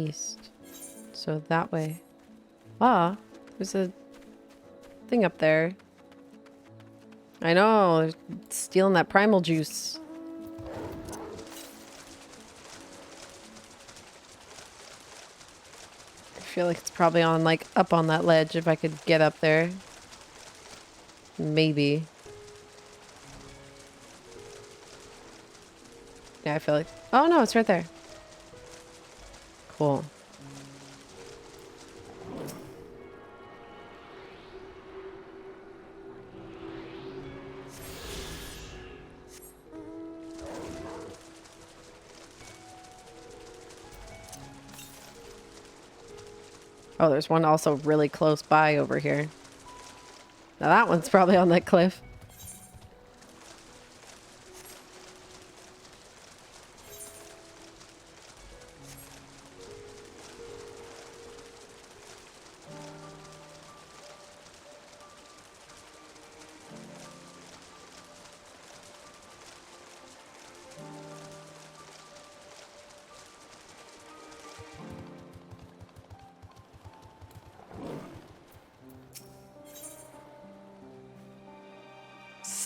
east. So that way. Ah, there's a thing up there. I know, they're stealing that primal juice. I feel like it's probably on, like, up on that ledge if I could get up there. Maybe. Yeah, I feel like... Oh, no, it's right there. Cool. Oh, there's one also really close by over here. Now that one's probably on that cliff.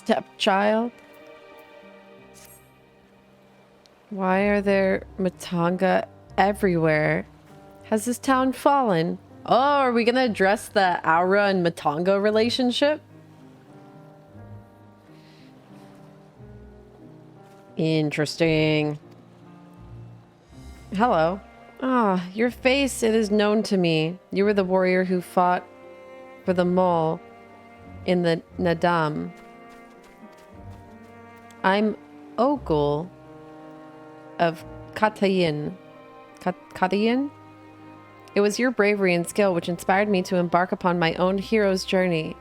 Stepchild? Why are there Matanga everywhere? Has this town fallen? Oh, are we gonna address the Aura and Matanga relationship? Interesting. Hello. Ah, your face, it is known to me. You were the warrior who fought for the mole in the Nadam. I'm Ogul of Katayin. Katayin? It was your bravery and skill which inspired me to embark upon my own hero's journey.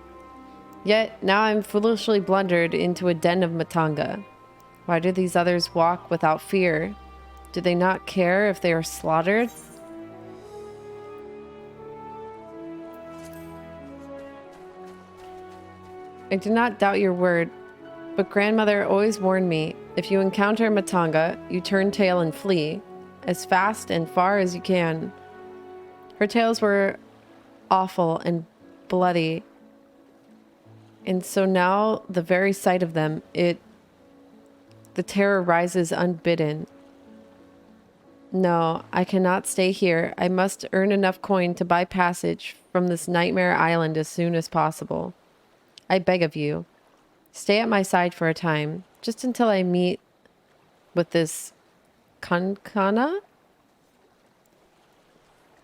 Yet, now I'm foolishly blundered into a den of Matanga. Why do these others walk without fear? Do they not care if they are slaughtered? I do not doubt your word, but grandmother always warned me, if you encounter Matanga, you turn tail and flee, as fast and far as you can. Her tales were awful and bloody, and so now the very sight of them, the terror rises unbidden. No, I cannot stay here. I must earn enough coin to buy passage from this nightmare island as soon as possible. I beg of you, stay at my side for a time, just until I meet with this Kankana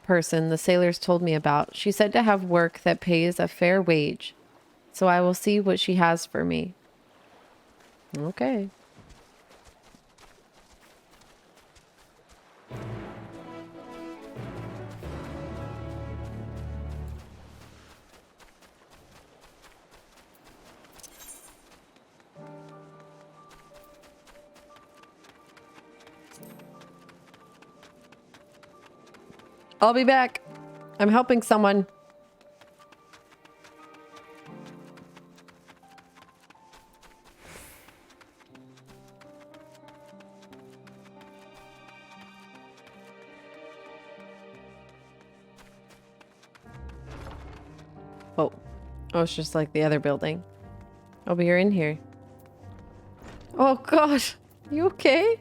person the sailors told me about. She said to have work that pays a fair wage, so I will see what she has for me. Okay. I'll be back. I'm helping someone. Oh. Oh, it's just like the other building. Oh, but you're in here. Oh, gosh. You okay?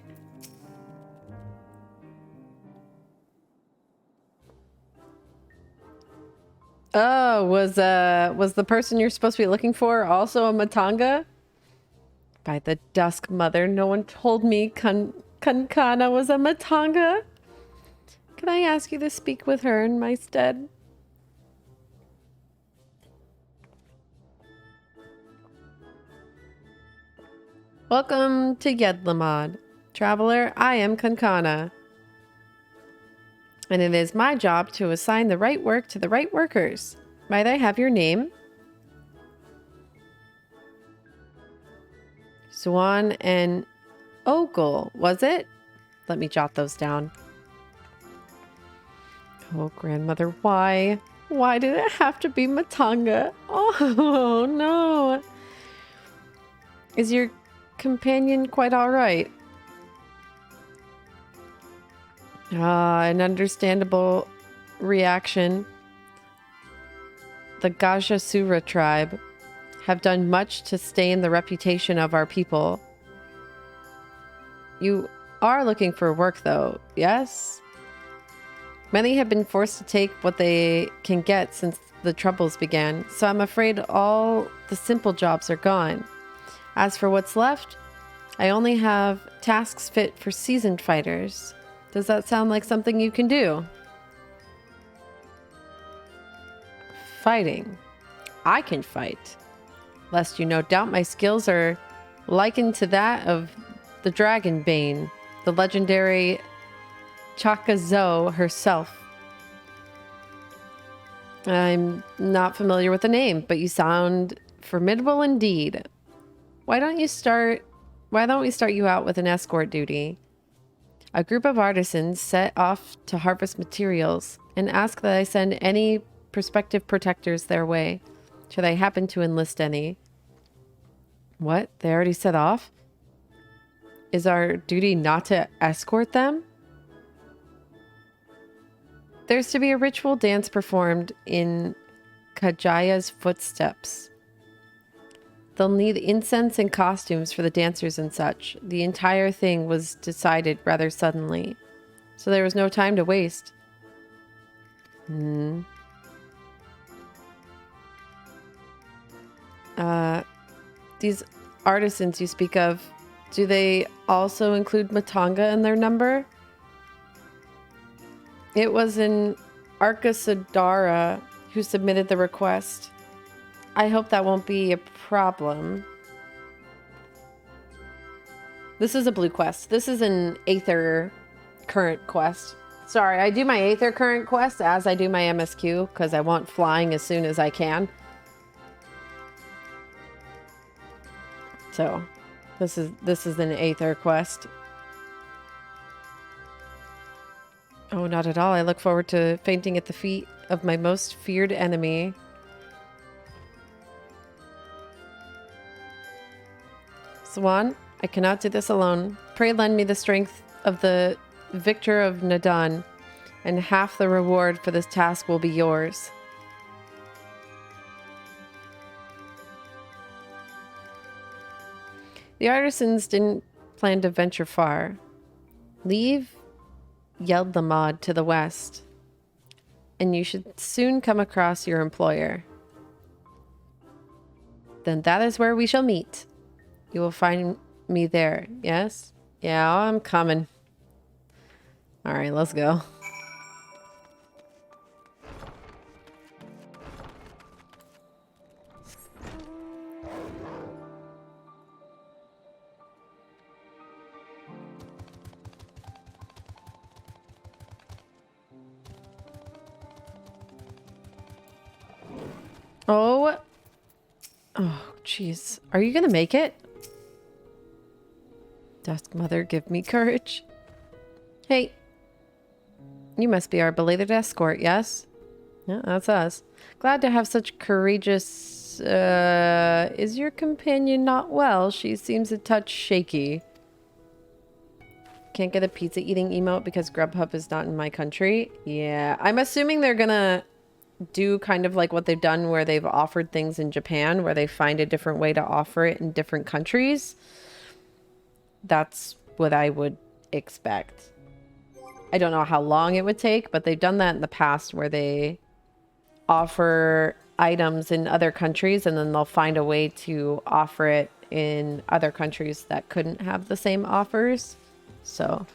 Oh, was the person you're supposed to be looking for also a Matanga? By the Dusk Mother, no one told me Kankana was a Matanga. Can I ask you to speak with her in my stead? Welcome to Yedlamad. Traveler, I am Kankana. And it is my job to assign the right work to the right workers. Might I have your name? Swan and Ogul, was it? Let me jot those down. Oh, grandmother, why? Why did it have to be Matanga? Oh, no. Is your companion quite all right? An understandable reaction. The Gajasura tribe have done much to stain the reputation of our people. You are looking for work, though, yes? Many have been forced to take what they can get since the troubles began, so I'm afraid all the simple jobs are gone. As for what's left, I only have tasks fit for seasoned fighters. Does that sound like something you can do? Fighting. I can fight. Lest you no doubt my skills are likened to that of the Dragonbane, the legendary Chakazo herself. I'm not familiar with the name, but you sound formidable indeed. Why don't we start you out with an escort duty? A group of artisans set off to harvest materials and ask that I send any prospective protectors their way, should they happen to enlist any. What? They already set off? Is our duty not to escort them? There's to be a ritual dance performed in Kajaya's footsteps. They'll need incense and costumes for the dancers and such. The entire thing was decided rather suddenly, so there was no time to waste. These artisans you speak of, do they also include Matanga in their number? It was an Arkasadara who submitted the request. I hope that won't be a problem. This is a blue quest. This is an Aether current quest. Sorry, I do my Aether current quest as I do my MSQ because I want flying as soon as I can. So, this is an Aether quest. Oh, not at all. I look forward to fainting at the feet of my most feared enemy. Swan, I cannot do this alone. Pray lend me the strength of the victor of Nadan, and half the reward for this task will be yours. The artisans didn't plan to venture far. Leave Yeldlamad to the west, and you should soon come across your employer. Then that is where we shall meet. You will find me there, yes? Yeah, I'm coming. All right, let's go. Oh, jeez. Are you gonna make it? Dusk Mother, give me courage. Hey, you must be our belated escort, yes? Yeah, that's us. Glad to have such courageous... is your companion not well? She seems a touch shaky. Can't get a pizza eating emote because Grubhub is not in my country? Yeah, I'm assuming they're gonna do kind of like what they've done where they've offered things in Japan, where they find a different way to offer it in different countries. That's what I would expect. I don't know how long it would take, but they've done that in the past where they offer items in other countries and then they'll find a way to offer it in other countries that couldn't have the same offers. So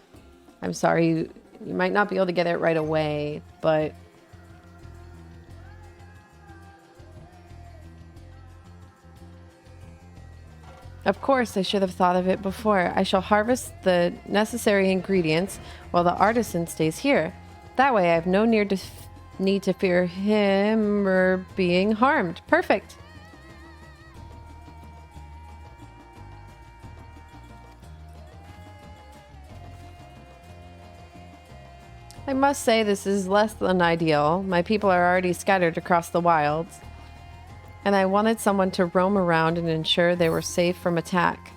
I'm sorry, you might not be able to get it right away, but of course, I should have thought of it before. I shall harvest the necessary ingredients while the artisan stays here. That way I have no need to fear him or being harmed. Perfect. I must say this is less than ideal. My people are already scattered across the wilds, and I wanted someone to roam around and ensure they were safe from attack.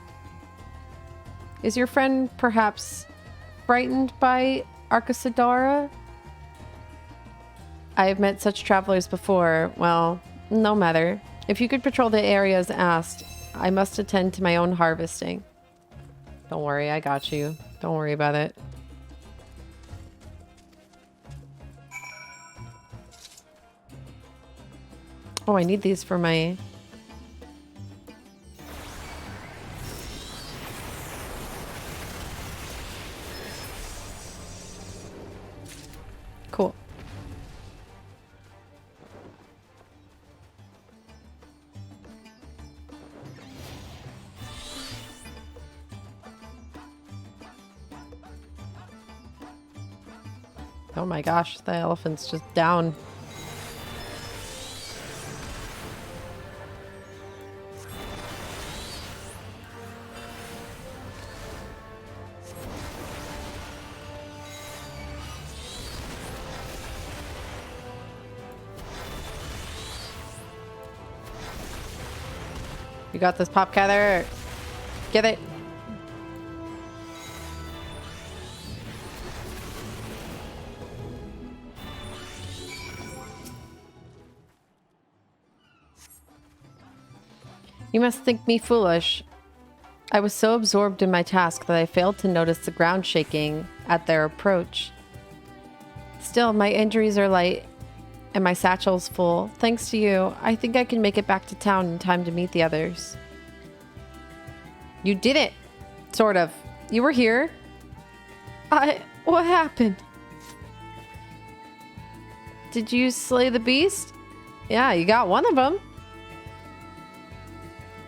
Is your friend perhaps frightened by Arcasadora? I have met such travelers before. Well, no matter. If you could patrol the area as asked, I must attend to my own harvesting. Don't worry, I got you. Don't worry about it. Oh, I need these for my... Cool. Oh my gosh, the elephant's just down. You got this, Popcather. Get it. You must think me foolish. I was so absorbed in my task that I failed to notice the ground shaking at their approach. Still, my injuries are light and my satchel's full. Thanks to you, I think I can make it back to town in time to meet the others. You did it! Sort of. You were here? What happened? Did you slay the beast? Yeah, you got one of them.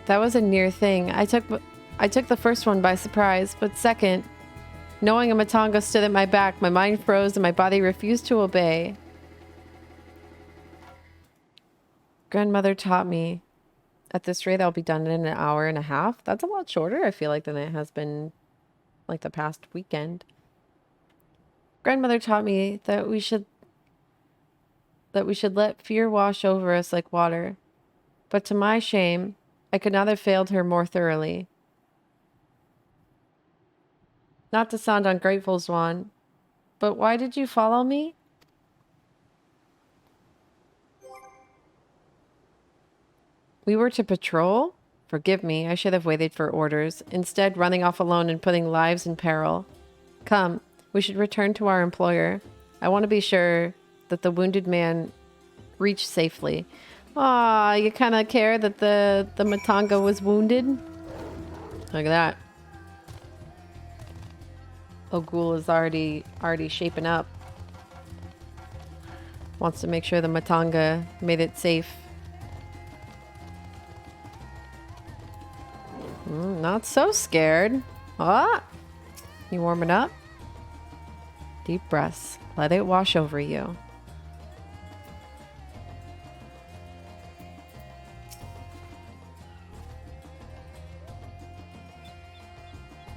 That was a near thing. I took the first one by surprise, but second, knowing a Matanga stood at my back, my mind froze and my body refused to obey. Grandmother taught me. At this rate, I'll be done in an hour and a half. That's a lot shorter, I feel like, than it has been like the past weekend. Grandmother taught me that we should let fear wash over us like water. But to my shame, I could not have failed her more thoroughly. Not to sound ungrateful, Zuan, but why did you follow me? We were to patrol? Forgive me, I should have waited for orders, instead running off alone and putting lives in peril. Come, we should return to our employer. I want to be sure that the wounded man reached safely. Aw, you kind of care that the Matanga was wounded? Look at that. Ogul is already shaping up. Wants to make sure the Matanga made it safe. Not so scared. Ah! You warming up? Deep breaths. Let it wash over you.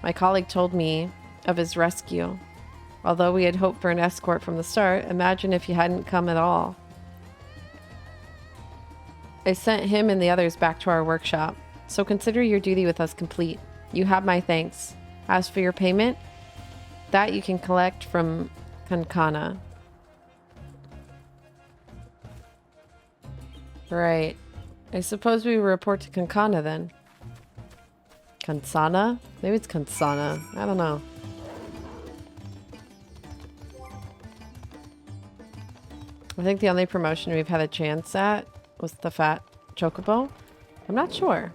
My colleague told me of his rescue. Although we had hoped for an escort from the start, imagine if you hadn't come at all. I sent him and the others back to our workshop. So consider your duty with us complete. You have my thanks. As for your payment, that you can collect from Kankana. Right. I suppose we report to Kankana then. Kansana? Maybe it's Kansana. I don't know. I think the only promotion we've had a chance at was the fat chocobo. I'm not sure.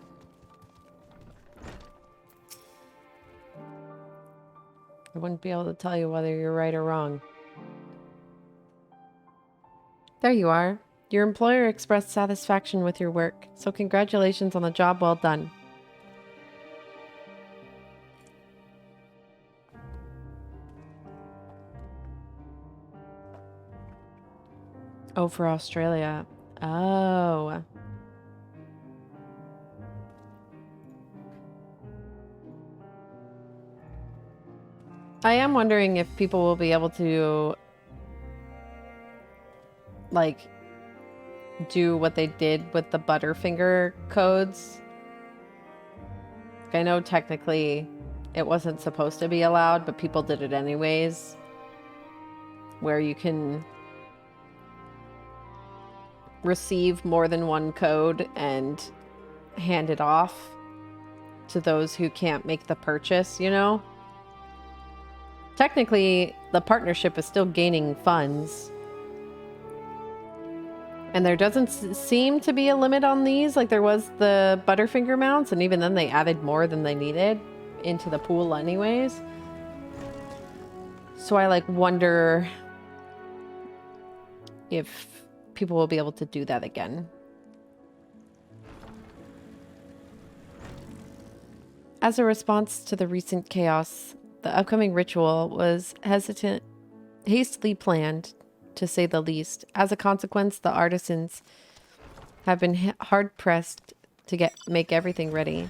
I wouldn't be able to tell you whether you're right or wrong. There you are. Your employer expressed satisfaction with your work, so congratulations on the job well done. Oh, for Australia. Oh. I am wondering if people will be able to, like, do what they did with the Butterfinger codes. I know technically it wasn't supposed to be allowed, but people did it anyways. where you can receive more than one code and hand it off to those who can't make the purchase, you know? Technically, the partnership is still gaining funds. And there doesn't seem to be a limit on these, like there was the Butterfinger mounts, and even then they added more than they needed into the pool anyways. So I like wonder if people will be able to do that again. As a response to the recent chaos, the upcoming ritual was hastily planned, to say the least. As a consequence, the artisans have been hard-pressed to make everything ready.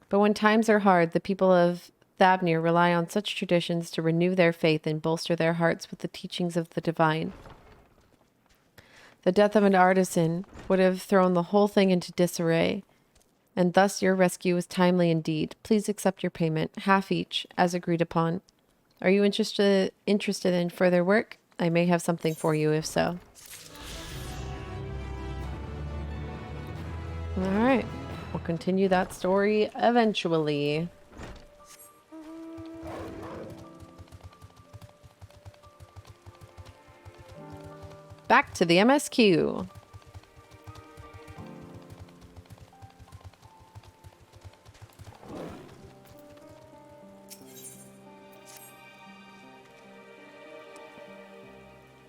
But when times are hard, the people of Thavnir rely on such traditions to renew their faith and bolster their hearts with the teachings of the divine. The death of an artisan would have thrown the whole thing into disarray, and thus your rescue was timely indeed. Please accept your payment, half each, as agreed upon. Are you interested in further work? I may have something for you if so. Alright, we'll continue that story eventually. Back to the MSQ.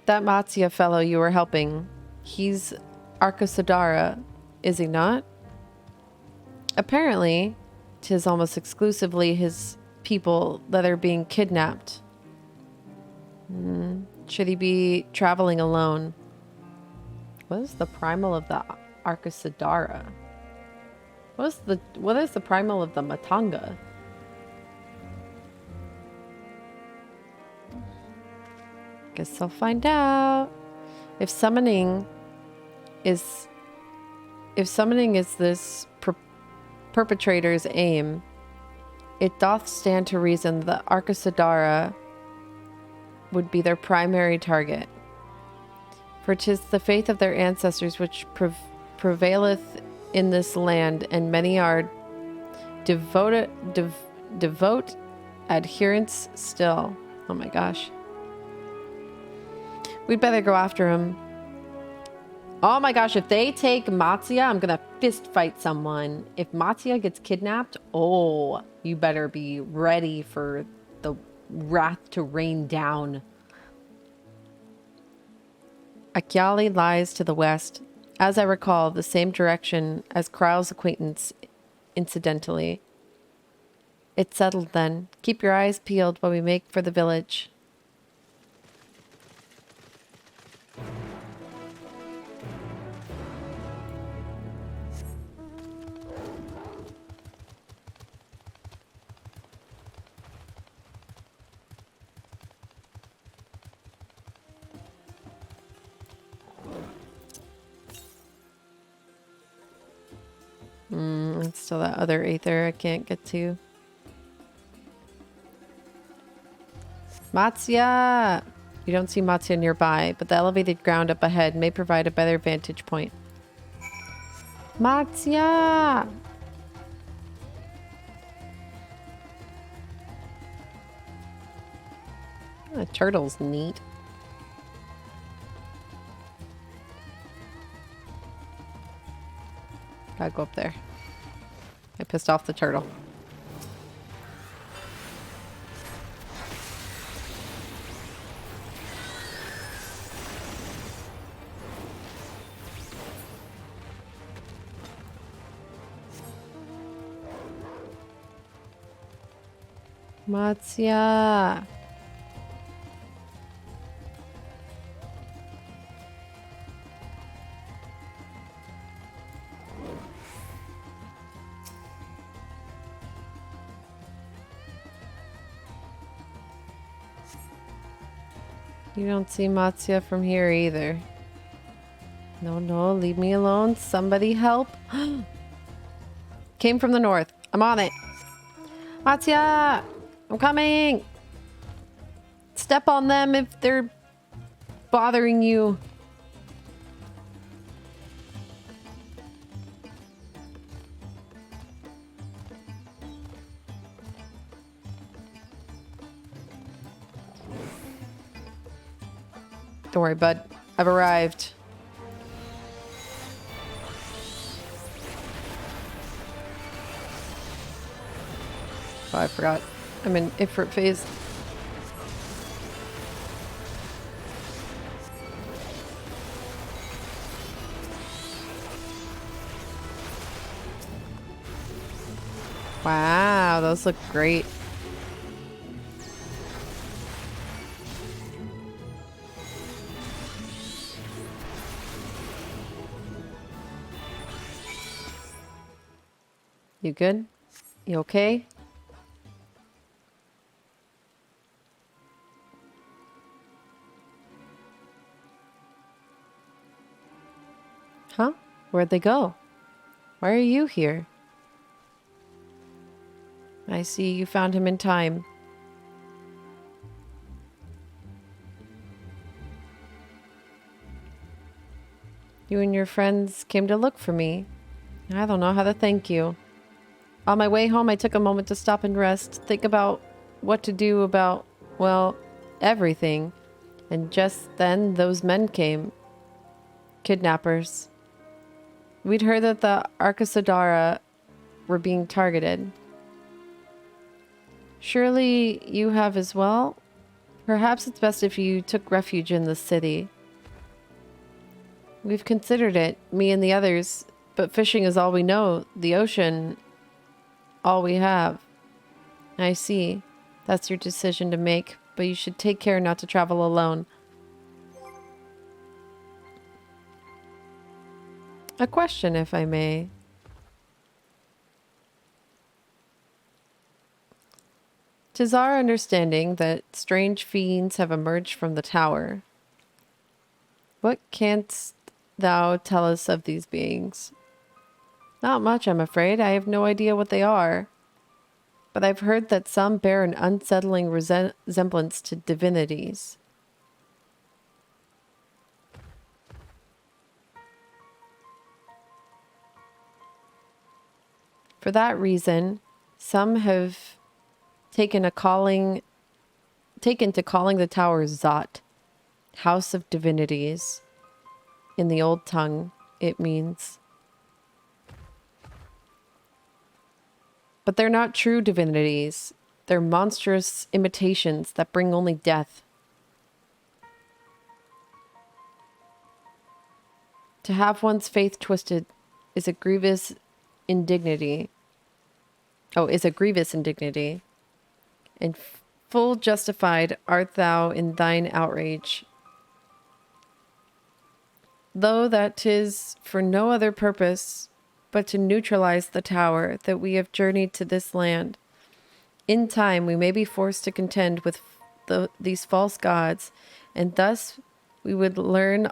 That Matsia fellow you were helping, he's Arkasadara, is he not? Apparently, 'tis almost exclusively his people that are being kidnapped. Should he be traveling alone? What is the primal of the Arkasadara? What is the primal of the Matanga? Guess I'll find out. If summoning is this perpetrator's aim, it doth stand to reason that Arkasadara would be their primary target. For 'tis the faith of their ancestors which prevaileth in this land, and many are devout adherents still. Oh my gosh. We'd better go after him. Oh my gosh, if they take Matsia, I'm gonna fist fight someone. If Matsia gets kidnapped, oh, you better be ready for the wrath to rain down. Akyali lies to the west. As I recall, the same direction as Krau's acquaintance, incidentally. It's settled then. Keep your eyes peeled while we make for the village. It's still that other Aether I can't get to. Matsia! You don't see Matsia nearby, but the elevated ground up ahead may provide a better vantage point. Matsia! The turtle's neat. Gotta go up there. I pissed off the turtle. Matsia. You don't see Matsia from here either. No, leave me alone. Somebody help. Came from the north. I'm on it. Matsia! I'm coming! Step on them if they're bothering you? Don't worry, bud. I've arrived. Oh, I forgot. I'm in Ifrit phase. Wow, those look great. You good? You okay? Huh? Where'd they go? Why are you here? I see you found him in time. You and your friends came to look for me. I don't know how to thank you. On my way home, I took a moment to stop and rest, think about what to do about, well, everything. And just then, those men came. Kidnappers. We'd heard that the Arcasadara were being targeted. Surely you have as well? Perhaps it's best if you took refuge in the city. We've considered it, me and the others, but fishing is all we know. The ocean, all we have. I see. That's your decision to make, but you should take care not to travel alone. A question, if I may. Tis our understanding that strange fiends have emerged from the tower. What canst thou tell us of these beings? Not much, I'm afraid. I have no idea what they are. But I've heard that some bear an unsettling resemblance to divinities. For that reason, some have taken to calling the tower Zot, House of Divinities. In the old tongue, it means. But they're not true divinities. They're monstrous imitations that bring only death. To have one's faith twisted is a grievous indignity. And full justified art thou in thine outrage. Though that 'tis for no other purpose but to neutralize the tower that we have journeyed to this land. In time we may be forced to contend with these false gods, and thus we would learn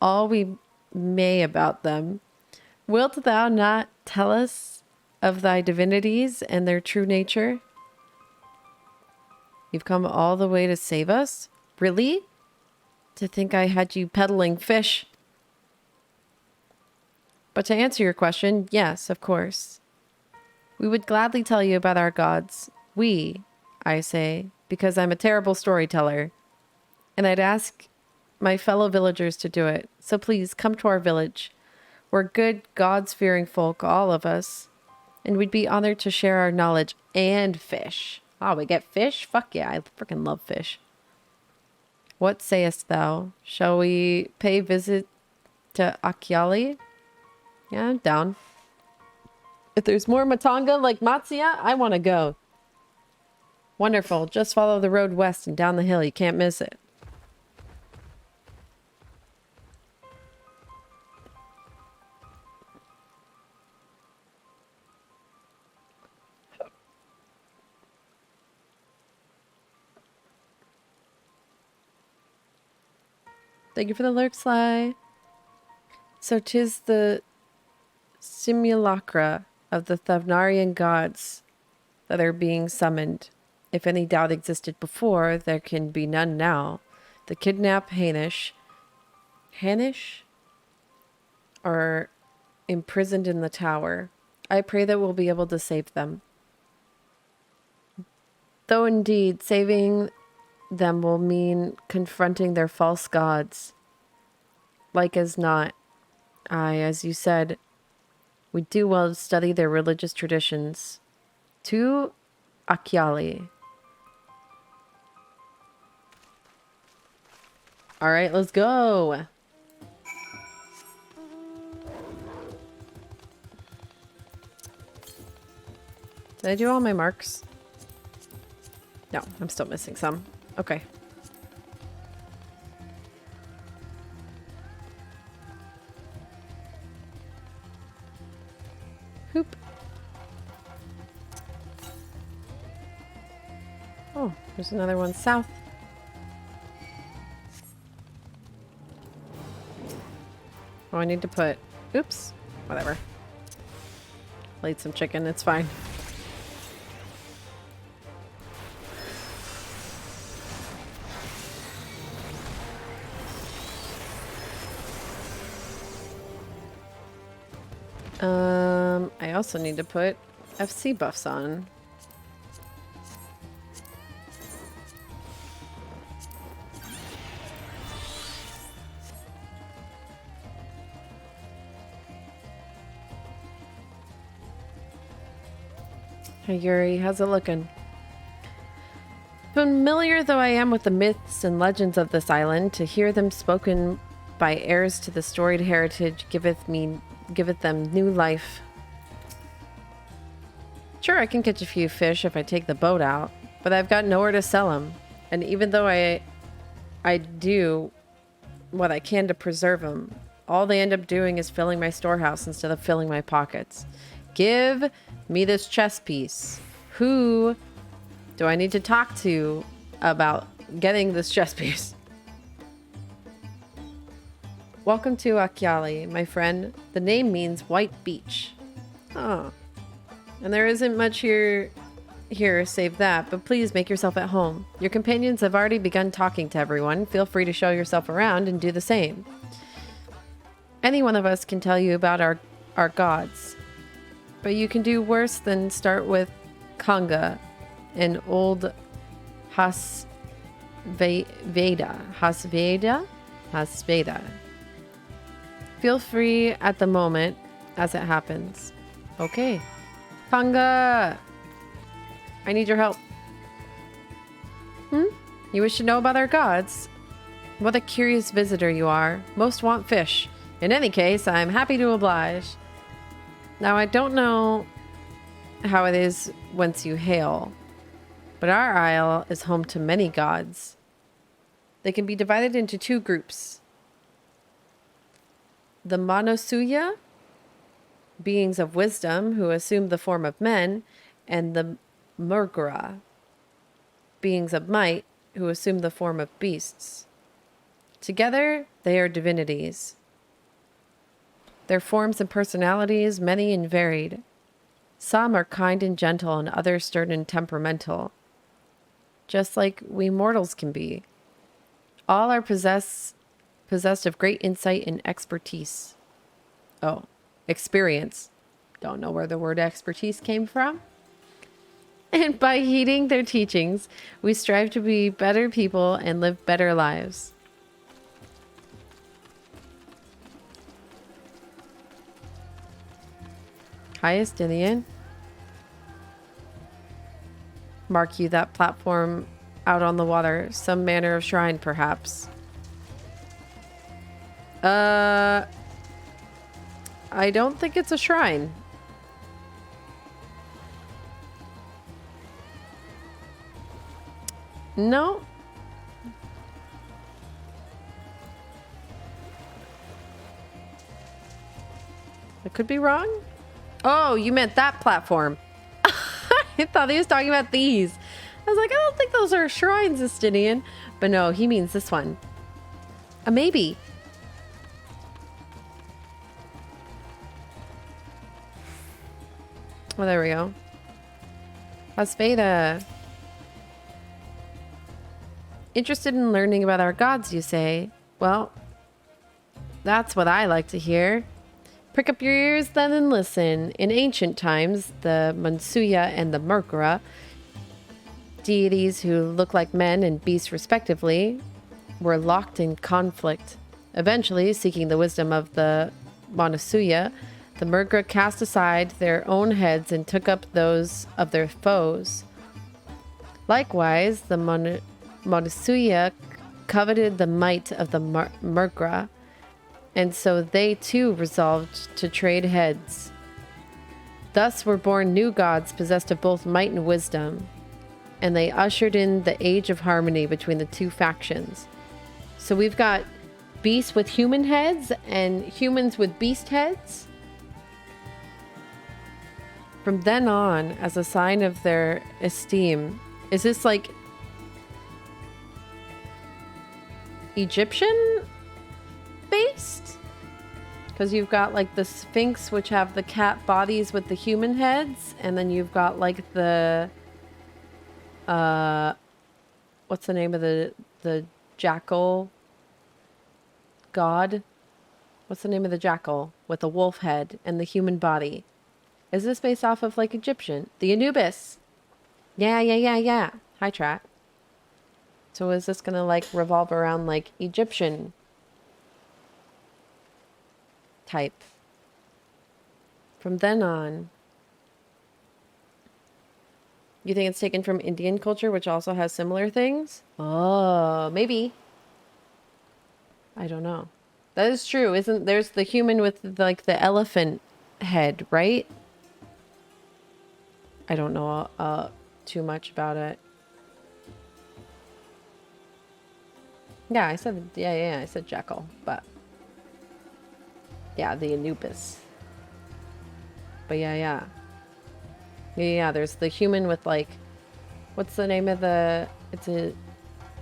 all we may about them. Wilt thou not tell us of thy divinities and their true nature? You've come all the way to save us? Really? To think I had you peddling fish. But to answer your question, yes, of course. We would gladly tell you about our gods. We, I say, because I'm a terrible storyteller. And I'd ask my fellow villagers to do it. So please, come to our village. We're good, gods-fearing folk, all of us. And we'd be honored to share our knowledge and fish. Oh, we get fish? Fuck yeah, I freaking love fish. What sayest thou? Shall we pay visit to Akyali? Yeah, I'm down. If there's more Matanga like Matsuya, I want to go. Wonderful. Just follow the road west and down the hill. You can't miss it. Thank you for the lurk, Sly. So 'tis the simulacra of the Thavnarian gods that are being summoned. If any doubt existed before, there can be none now. The kidnapped Hanish are imprisoned in the tower. I pray that we'll be able to save them. Though indeed, saving them will mean confronting their false gods. Like as not, as you said, we do well to study their religious traditions. To Akyali. All right, let's go. Did I do all my marks? No, I'm still missing some. Okay. Hoop. Oh, there's another one south. Oh, I need to put... Oops. Whatever. Laid some chicken. It's fine. I also need to put FC buffs on. Hey Yuri, how's it looking? Familiar though I am with the myths and legends of this island, to hear them spoken by heirs to the storied heritage giveth them new life. Sure, I can catch a few fish if I take the boat out, but I've got nowhere to sell them. And even though I do what I can to preserve them, all they end up doing is filling my storehouse instead of filling my pockets. Give me this chess piece. Who do I need to talk to about getting this chess piece? Welcome to Akyali, my friend. The name means white beach. Oh. And there isn't much here save that, but please make yourself at home. Your companions have already begun talking to everyone. Feel free to show yourself around and do the same. Any one of us can tell you about our gods, but you can do worse than start with Kanga, an old Hasveda. Feel free at the moment as it happens. Okay. Kanga! I need your help. You wish to know about our gods? What a curious visitor you are. Most want fish. In any case, I'm happy to oblige. Now, I don't know how it is whence you hail, but our isle is home to many gods. They can be divided into two groups. The Monosuya, beings of wisdom who assume the form of men, and the Murgura, beings of might who assume the form of beasts. Together, they are divinities. Their forms and personalities many and varied. Some are kind and gentle, and others stern and temperamental, just like we mortals can be. All are possessed of great insight and expertise. Oh, experience. Don't know where the word expertise came from. And by heeding their teachings, we strive to be better people and live better lives. Highest Indian. Mark you that platform out on the water. Some manner of shrine, perhaps. I don't think it's a shrine. No. I could be wrong. Oh, you meant that platform. I thought he was talking about these. I was like, I don't think those are shrines, Estinian. But no, he means this one. A maybe. Oh, there we go. Hasveda. Interested in learning about our gods, you say? Well, that's what I like to hear. Prick up your ears then and listen. In ancient times, the Mansuya and the Merkura, deities who look like men and beasts respectively, were locked in conflict. Eventually, seeking the wisdom of the Manasuya, the Merkura cast aside their own heads and took up those of their foes. Likewise, the Manasuya coveted the might of the Merkura, and so they too resolved to trade heads. Thus were born new gods possessed of both might and wisdom, and they ushered in the age of harmony between the two factions. So we've got beasts with human heads and humans with beast heads. From then on, as a sign of their esteem, is this like Egyptian based? Because you've got like the Sphinx, which have the cat bodies with the human heads, and then you've got like the what's the name of the jackal god? What's the name of the jackal with the wolf head and the human body? Is this based off of like Egyptian? The Anubis. Yeah. Hi, Trat. So is this gonna like revolve around like Egyptian type? From then on, you think it's taken from Indian culture, which also has similar things? Oh, maybe. I don't know. That is true. Isn't there's the human with like the elephant head, right? I don't know too much about it. Yeah, I said jackal, but yeah, the Anubis. But yeah, there's the human with like, what's the name of isn't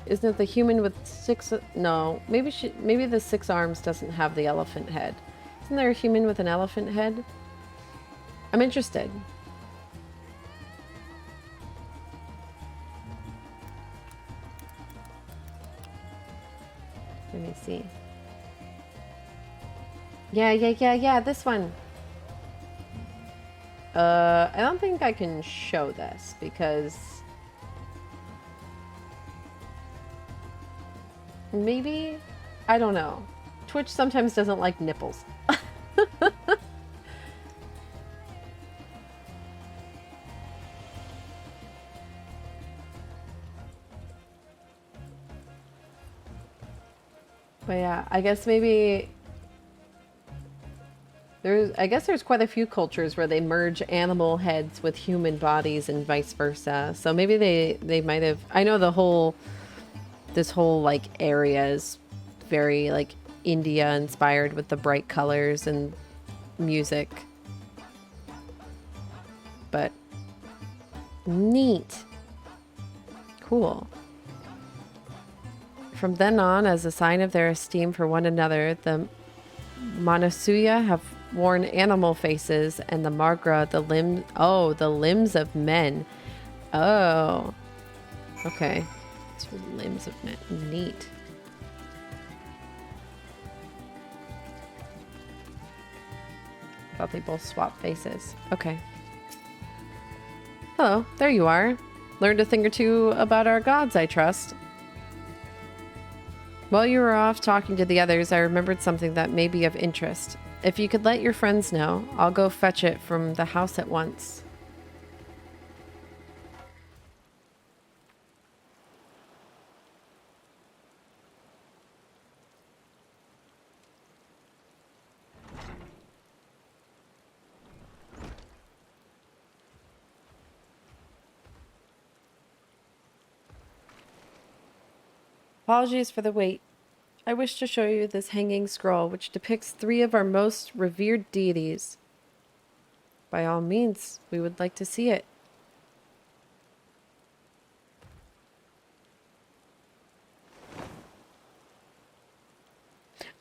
it the human with six? No, maybe the 6 arms doesn't have the elephant head. Isn't there a human with an elephant head? I'm interested. Let me see. Yeah, this one. I don't think I can show this because maybe, I don't know. Twitch sometimes doesn't like nipples. But yeah, I guess maybe there's quite a few cultures where they merge animal heads with human bodies and vice versa. So maybe they might have, I know this whole like area is very like India inspired with the bright colors and music. But neat. Cool. From then on, as a sign of their esteem for one another, the Manasuya have worn animal faces, and the Margra the limbs of men. Oh. Okay. It's limbs of men. Neat. Thought they both swap faces. Okay. Hello, there you are. Learned a thing or two about our gods, I trust. While you were off talking to the others, I remembered something that may be of interest. If you could let your friends know, I'll go fetch it from the house at once. Apologies for the wait. I wish to show you this hanging scroll, which depicts 3 of our most revered deities. By all means, we would like to see it.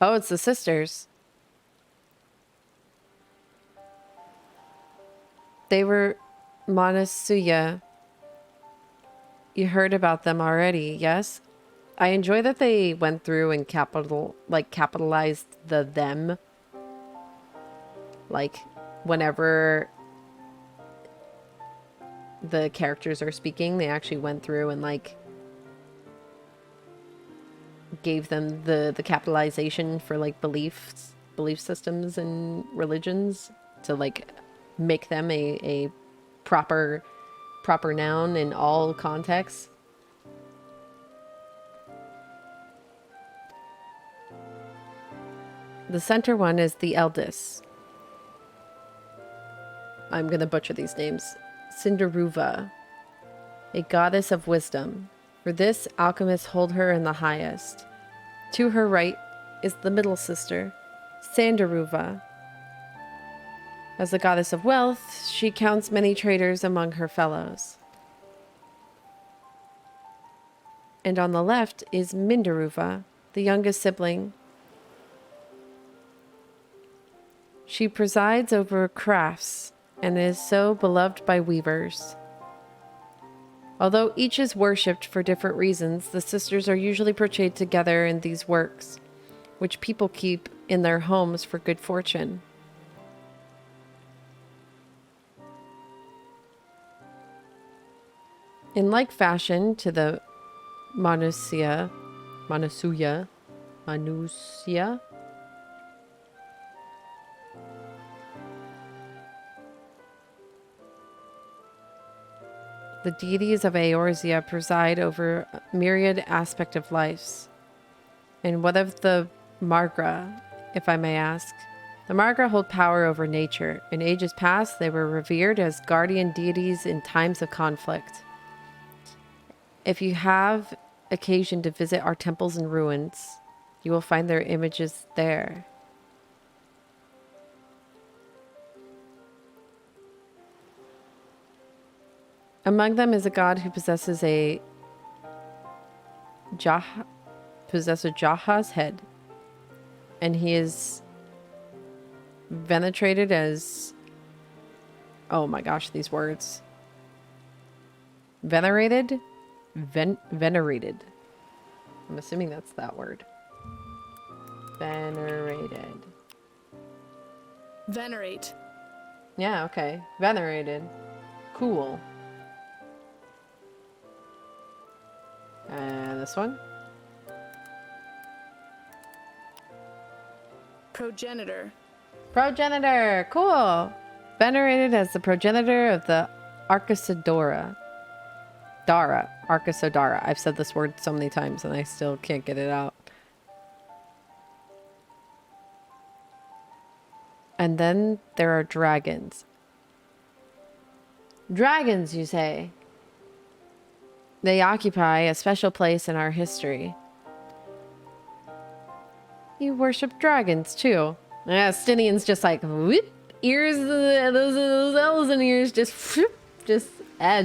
Oh, it's the sisters. They were Manasuya. You heard about them already, yes? I enjoy that they went through and capitalized the them. Like, whenever the characters are speaking, they actually went through and, like, gave them the capitalization for, like, belief systems and religions to, like, make them a proper noun in all contexts. The center one is the eldest. I'm gonna butcher these names. Cinderuva, a goddess of wisdom. For this, alchemists hold her in the highest. To her right is the middle sister, Sandaruva. As the goddess of wealth, she counts many traders among her fellows. And on the left is Mindaruva, the youngest sibling. She presides over crafts and is so beloved by weavers. Although each is worshipped for different reasons, the sisters are usually portrayed together in these works, which people keep in their homes for good fortune. In like fashion to the Manusia, the deities of Eorzea preside over a myriad aspect of lives. And what of the Margra, if I may ask? The Margra hold power over nature. In ages past, they were revered as guardian deities in times of conflict. If you have occasion to visit our temples and ruins, you will find their images there. Among them is a god who possesses Jaha's head, and he is venerated as, oh my gosh, these words. Venerated. I'm assuming that's that word. Venerated. Venerate. Yeah, okay. Venerated. Cool. And this one? Progenitor. Progenitor! Cool! Venerated as the progenitor of the Arcosodora. Arcosodara. I've said this word so many times and I still can't get it out. And then there are dragons. Dragons, you say? They occupy a special place in our history. You worship dragons, too. Yeah, Stinian's just like, whoop, ears, those elves and ears, just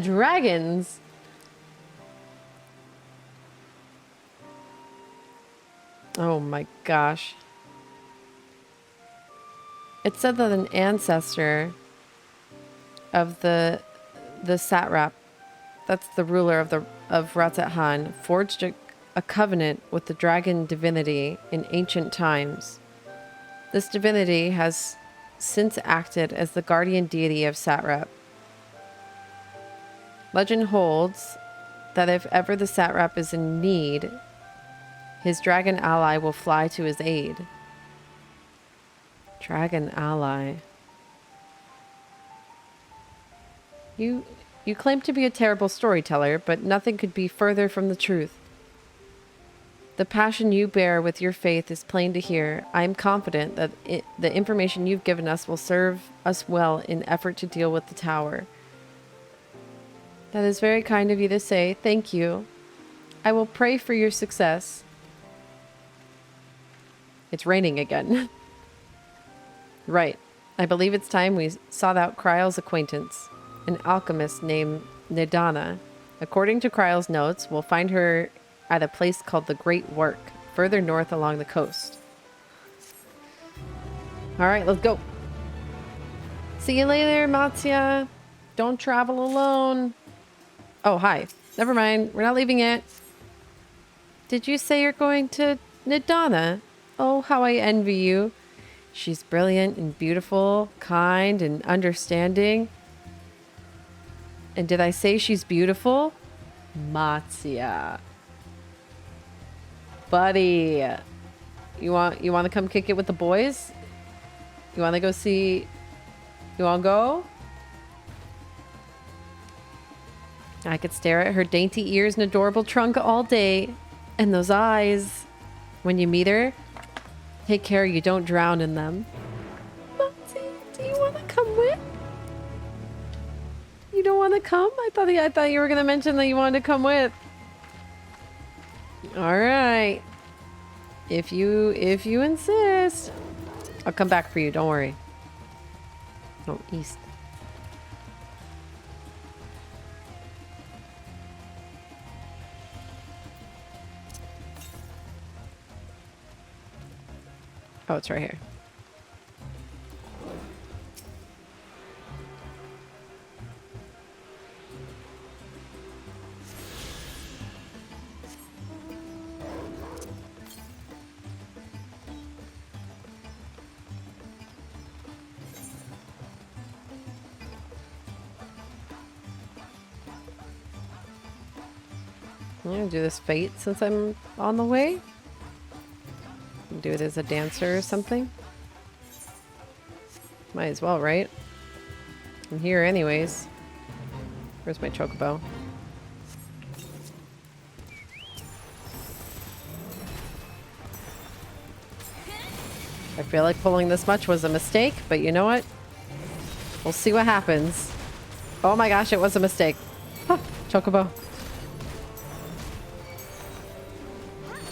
dragons. Oh my gosh. It said that an ancestor of the satrap, that's the ruler of Ratzat-Han, forged a covenant with the dragon divinity in ancient times. This divinity has since acted as the guardian deity of Satrap. Legend holds that if ever the satrap is in need, his dragon ally will fly to his aid. Dragon ally. You claim to be a terrible storyteller, but nothing could be further from the truth. The passion you bear with your faith is plain to hear. I am confident that the information you've given us will serve us well in effort to deal with the tower. That is very kind of you to say. Thank you. I will pray for your success. It's raining again. Right. I believe it's time we sought out Kryle's acquaintance, an alchemist named Nidana. According to Kryle's notes, we'll find her at a place called the Great Work, further north along the coast. Alright, let's go. See you later, Matsya. Don't travel alone. Oh, hi. Never mind. We're not leaving yet. Did you say you're going to Nidana? Oh, how I envy you. She's brilliant and beautiful, kind and understanding. And did I say she's beautiful? Matsuya. Buddy. You want to come kick it with the boys? You want to go see... You want to go? I could stare at her dainty ears and adorable trunk all day. And those eyes. When you meet her, take care you don't drown in them. Matsuya, do you want to come with? You don't want to come? I thought you were going to mention that you wanted to come with. All right. If you insist. I'll come back for you, don't worry. Oh, east. Oh, it's right here. I'm gonna do this fate since I'm on the way. Do it as a dancer or something. Might as well, right? I'm here anyways. Where's my chocobo? I feel like pulling this much was a mistake, but you know what? We'll see what happens. Oh my gosh, it was a mistake. Huh, chocobo.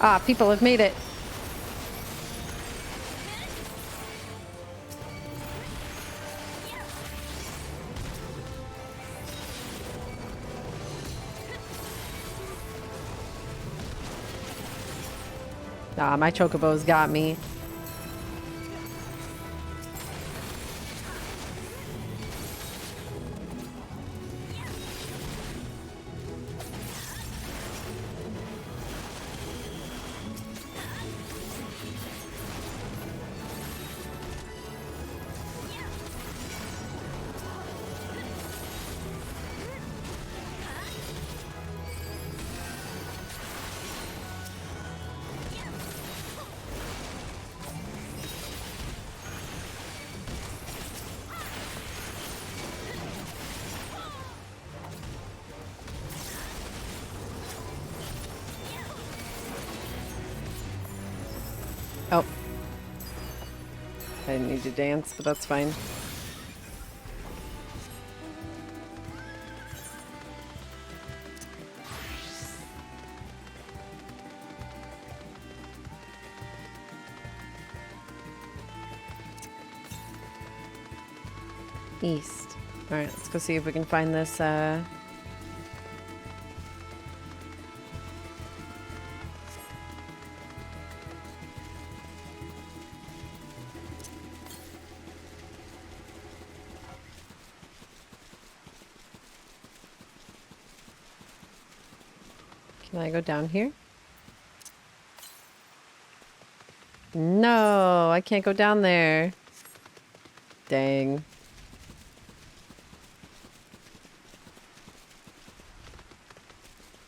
Ah, people have made it. Ah, my chocobo's got me. Oh. I didn't need to dance, but that's fine. East. Alright, let's go see if we can find this, Can I go down here? No, I can't go down there. Dang.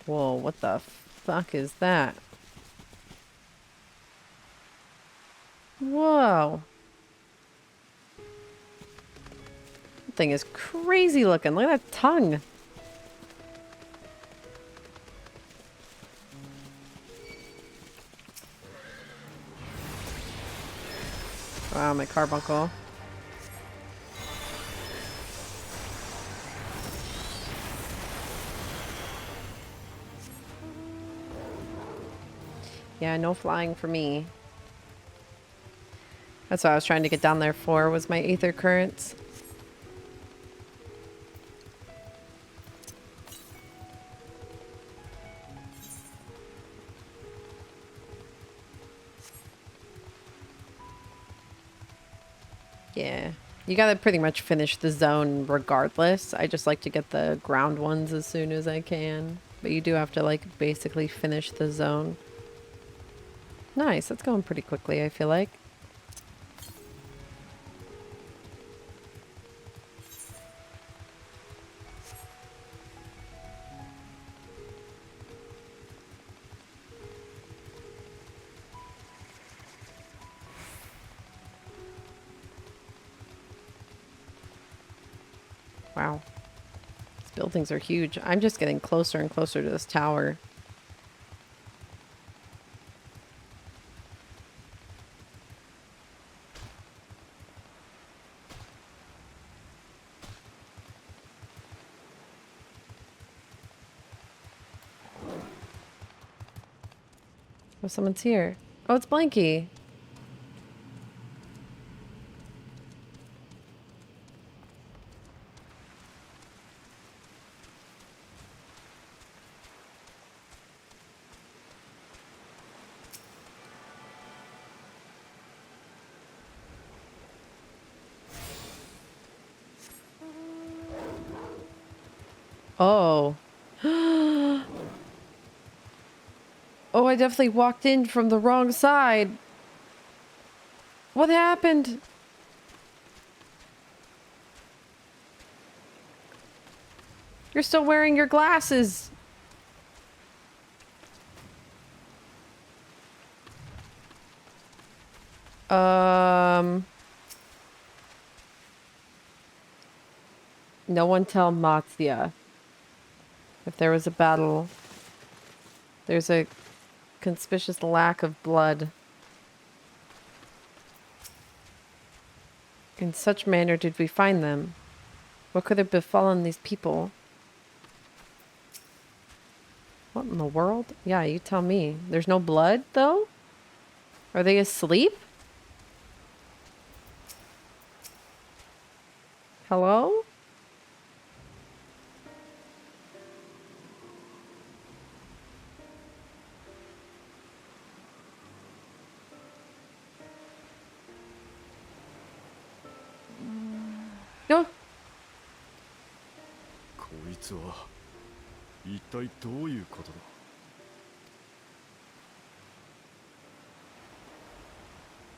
Whoa, what the fuck is that? Whoa. That thing is crazy looking. Look at that tongue. Wow, my carbuncle. Yeah, no flying for me. That's what I was trying to get down there for, was my aether currents. Yeah. You gotta pretty much finish the zone regardless. I just like to get the ground ones as soon as I can. But you do have to, like, basically finish the zone. Nice. That's going pretty quickly, I feel like. Wow. These buildings are huge. I'm just getting closer and closer to this tower. Oh, someone's here. Oh, it's Blanky. Oh. Oh, I definitely walked in from the wrong side. What happened? You're still wearing your glasses. No one tell Matsya. If there was a battle, there's a conspicuous lack of blood. In such manner did we find them. What could have befallen these people? What in the world? Yeah, you tell me. There's no blood, though? Are they asleep? Hello? No. こいつは一体どういうことだ。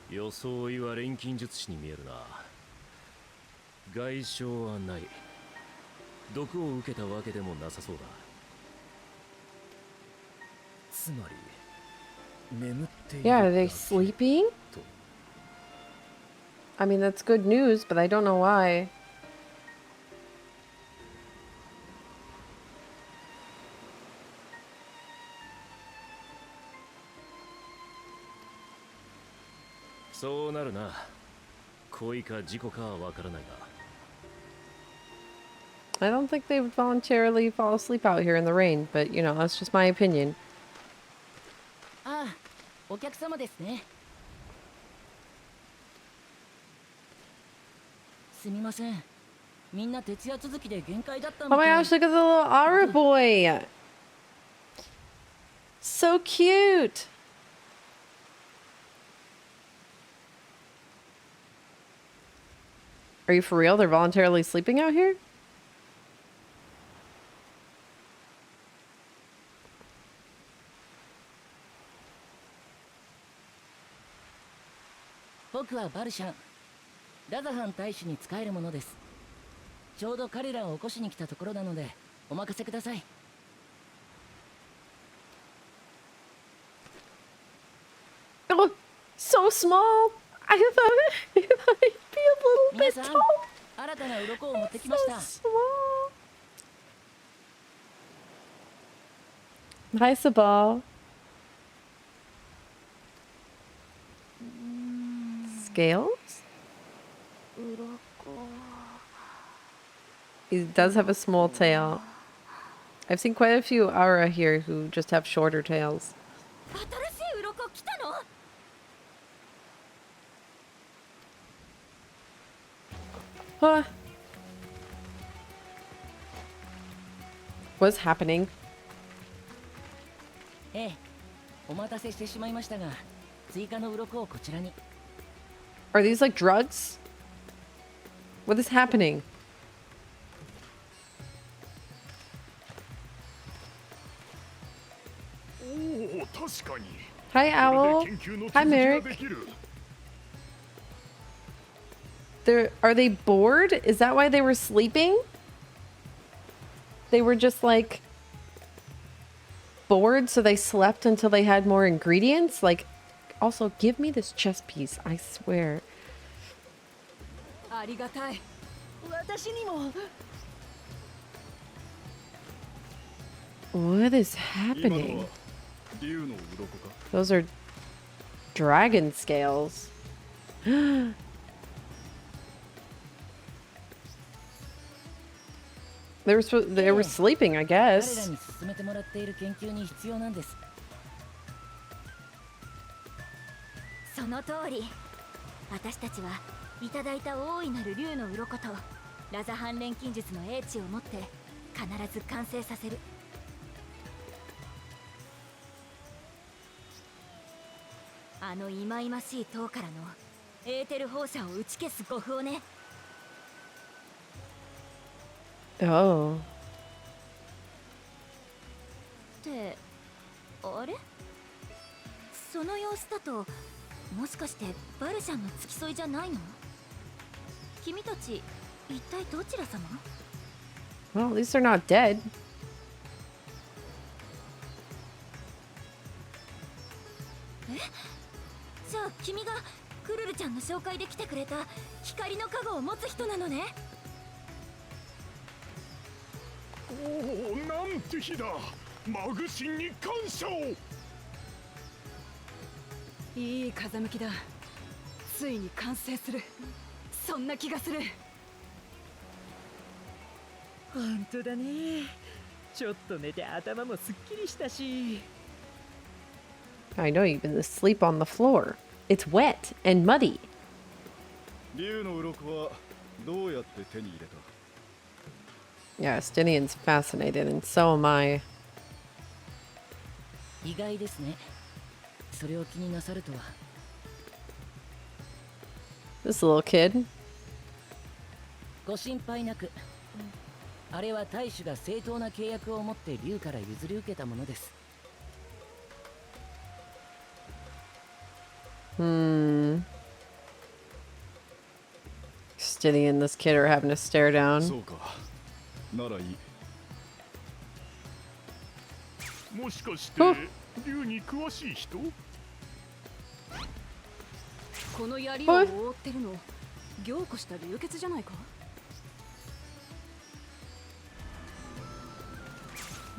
装いは錬金術師に見えるな。外傷はない。毒を受けたわけでもなさそうだ。つまり眠っている。Yeah, are they sleeping? I mean, that's good news, but I don't know why. So なるな。恋か事故かはわからないが。I don't think they would voluntarily fall asleep out here in the rain, but you know, that's just my opinion. ああ、お客様ですね。すみません。みんな徹夜続きで限界だったみ Oh たい。 my gosh, look at the little Aura boy! So cute! Are you for real? They're voluntarily sleeping out here? 僕はバルシャン。ラザハン大使に仕えるものです。ちょうど彼らを起こしに来たところなので、お任せください。Oh, so small! I thought he'd be a little 皆 bit さん、 tall. 新たな鱗を持ってきまし So た。 small. Hi, Sabal. Scales? He does have a small tail. I've seen quite a few Aura here who just have shorter tails. 新しい鱗来たの？ Huh. What's happening? ええ、お待たせしてしまいましたが、追加の鱗をこちらに。 Are these like drugs? What is happening? おお、確かに。Hi, Owl. Hi, Merrick. Are they bored? Is that why they were sleeping? They were just like bored, so they slept until they had more ingredients? Like, also, give me this chess piece, I swear. What is happening? Those are dragon scales. They were sleeping, I guess. その通り。私たちはいただいた大いなる竜の鱗とラザ反錬金術の英知を持って必ず完成させる。あの忌々しい塔からのエーテル放射を打ち消す護符をね。Oh. ってあれ？その様子だともしかしてバルシャンの付き添いじゃないの？君たち一体どちら様？ Well, at least they're not dead. え？じゃあ君がクルルちゃんの紹介で来てくれた光の加護を持つ人なのね。おお、なんて日だ。マグシンに感謝を。いい風向きだ。ついに完成する。そんな気がする。本当だね。ちょっと寝て頭もすっきりしたし。I know you've been asleep on the floor. It's wet and muddy. 竜の鱗はどうやって手に入れた？ Yeah, Stinian's fascinated, and so am I. 意外ですね。それを気になさるとは。This little kid. ご心配なく。あれは大主が正当な契約を持って竜から譲り受けたものです。Stinian and this kid are having to stare down. そうか。ならいい。もしかして竜に詳しい人？この槍を覆ってるの凝固した流血じゃないか？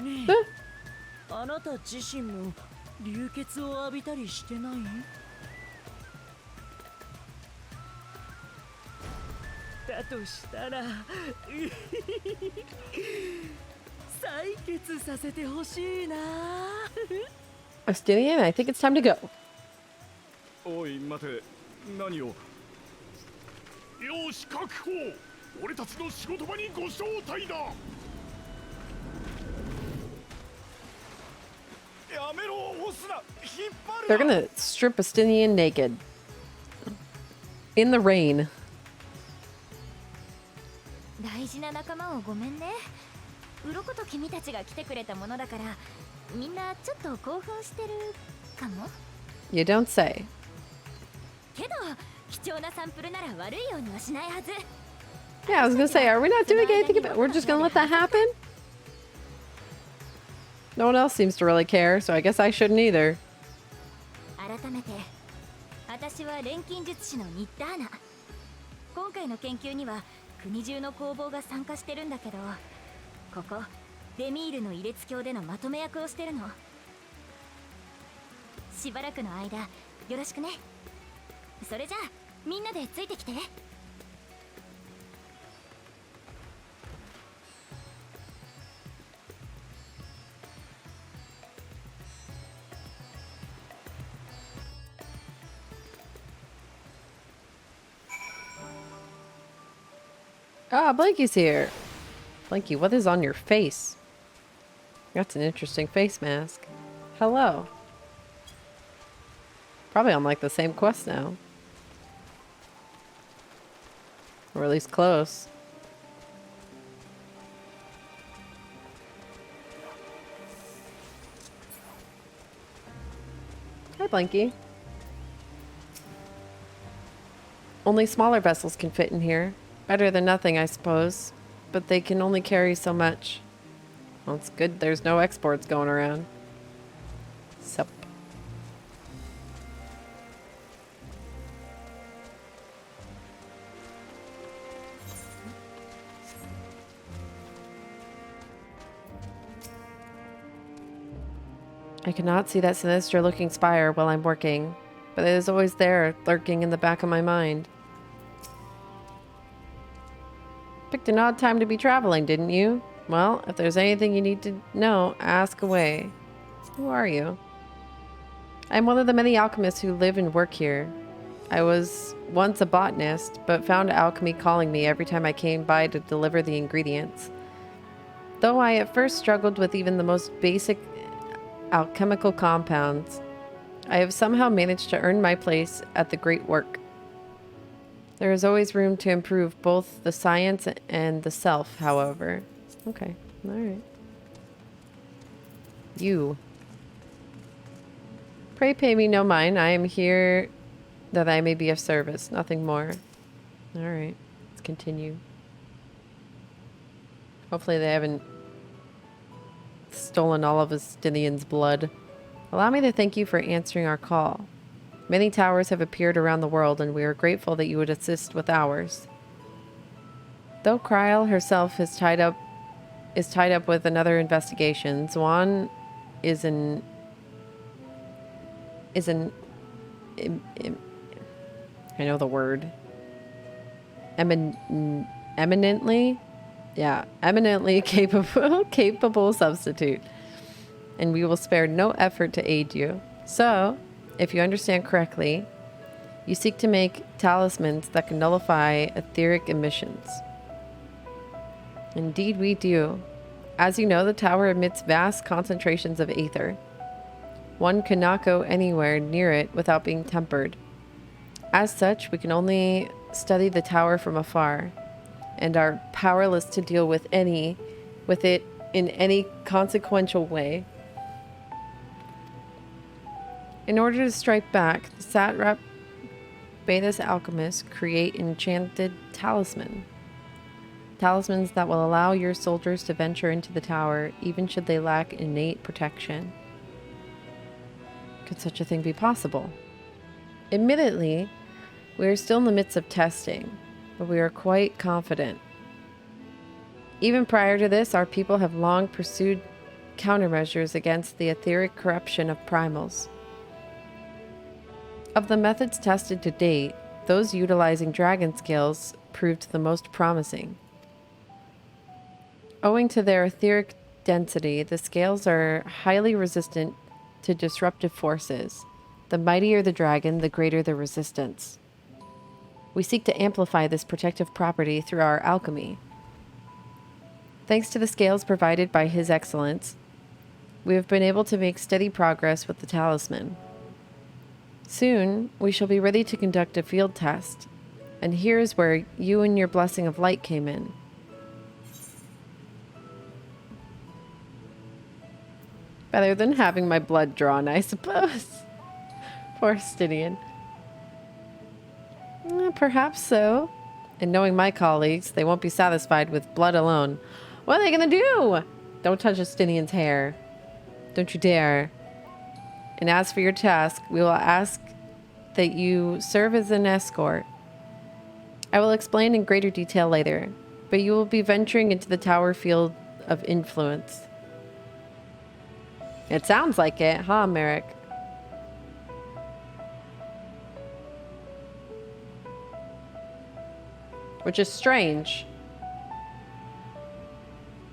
ねえ、あなた自身も流血を浴びたりしてない？だとしたら採血させてほしいな。Stinian, I think it's time to go. おい、待て。何を？よし、確保。俺たちの仕事場にご招待だ。やめろ、押すな。引っ張るな。 They're gonna strip Stinian naked. In the rain. 大事な仲間をごめんね。鱗と君たちが来てくれたものだからみんなちょっと興奮してるかも。 You don't say. けど貴重なサンプルなら悪いようにはしないはず。 Yeah, I was gonna say, are we not doing anything about it? We're just gonna let that happen? No one else seems to really care, so I guess I shouldn't either. 改めて私は錬金術師のニッターナ。今回の研究には国中の工房が参加してるんだけど、ここデミールのイレツ教でのまとめ役をしてるの。しばらくの間よろしくね。それじゃあみんなでついてきて。Ah, Blanky's here. Blanky, what is on your face? That's an interesting face mask. Hello. Probably on like the same quest now. Or at least close. Hi, Blanky. Only smaller vessels can fit in here. Better than nothing, I suppose. But they can only carry so much. Well, it's good there's no exports going around. Sup. I cannot see that sinister looking spire while I'm working, but it is always there, lurking in the back of my mind. Picked an odd time to be traveling, didn't you? Well, if there's anything you need to know, ask away. Who are you? I'm one of the many alchemists who live and work here. I was once a botanist, but found alchemy calling me every time I came by to deliver the ingredients. Though I at first struggled with even the most basic alchemical compounds, I have somehow managed to earn my place at the great work. There is always room to improve both the science and the self, however. Okay, alright. You. Pray pay me no mind. I am here that I may be of service, nothing more. Alright, let's continue. Hopefully they haven't stolen all of Estinian's blood. Allow me to thank you for answering our call. Many towers have appeared around the world, and we are grateful that you would assist with ours. Though Kryl herself is tied up with another investigation, Zuan is an I know the word. Eminently capable substitute. And we will spare no effort to aid you. So, if you understand correctly, you seek to make talismans that can nullify etheric emissions. Indeed we do. As you know, the tower emits vast concentrations of aether. One cannot go anywhere near it without being tempered. As such, we can only study the tower from afar, and are powerless to deal with it in any consequential way. In order to strike back, the satrap bade us alchemists create enchanted talismans that will allow your soldiers to venture into the tower, even should they lack innate protection. Could such a thing be possible? Admittedly, we are still in the midst of testing, but we are quite confident. Even prior to this, our people have long pursued countermeasures against the etheric corruption of primals. Of the methods tested to date, those utilizing dragon scales proved the most promising. Owing to their etheric density, the scales are highly resistant to disruptive forces. The mightier the dragon, the greater the resistance. We seek to amplify this protective property through our alchemy. Thanks to the scales provided by His Excellence, we have been able to make steady progress with the talisman. Soon, we shall be ready to conduct a field test, and here is where you and your blessing of light came in. Better than having my blood drawn, I suppose. Poor Stydian. Perhaps so. And knowing my colleagues, they won't be satisfied with blood alone. What are they gonna do? Don't touch Stydian's hair. Don't you dare. And as for your task, we will ask that you serve as an escort. I will explain in greater detail later, but you will be venturing into the tower field of influence. It sounds like it, huh, Merrick? Which is strange,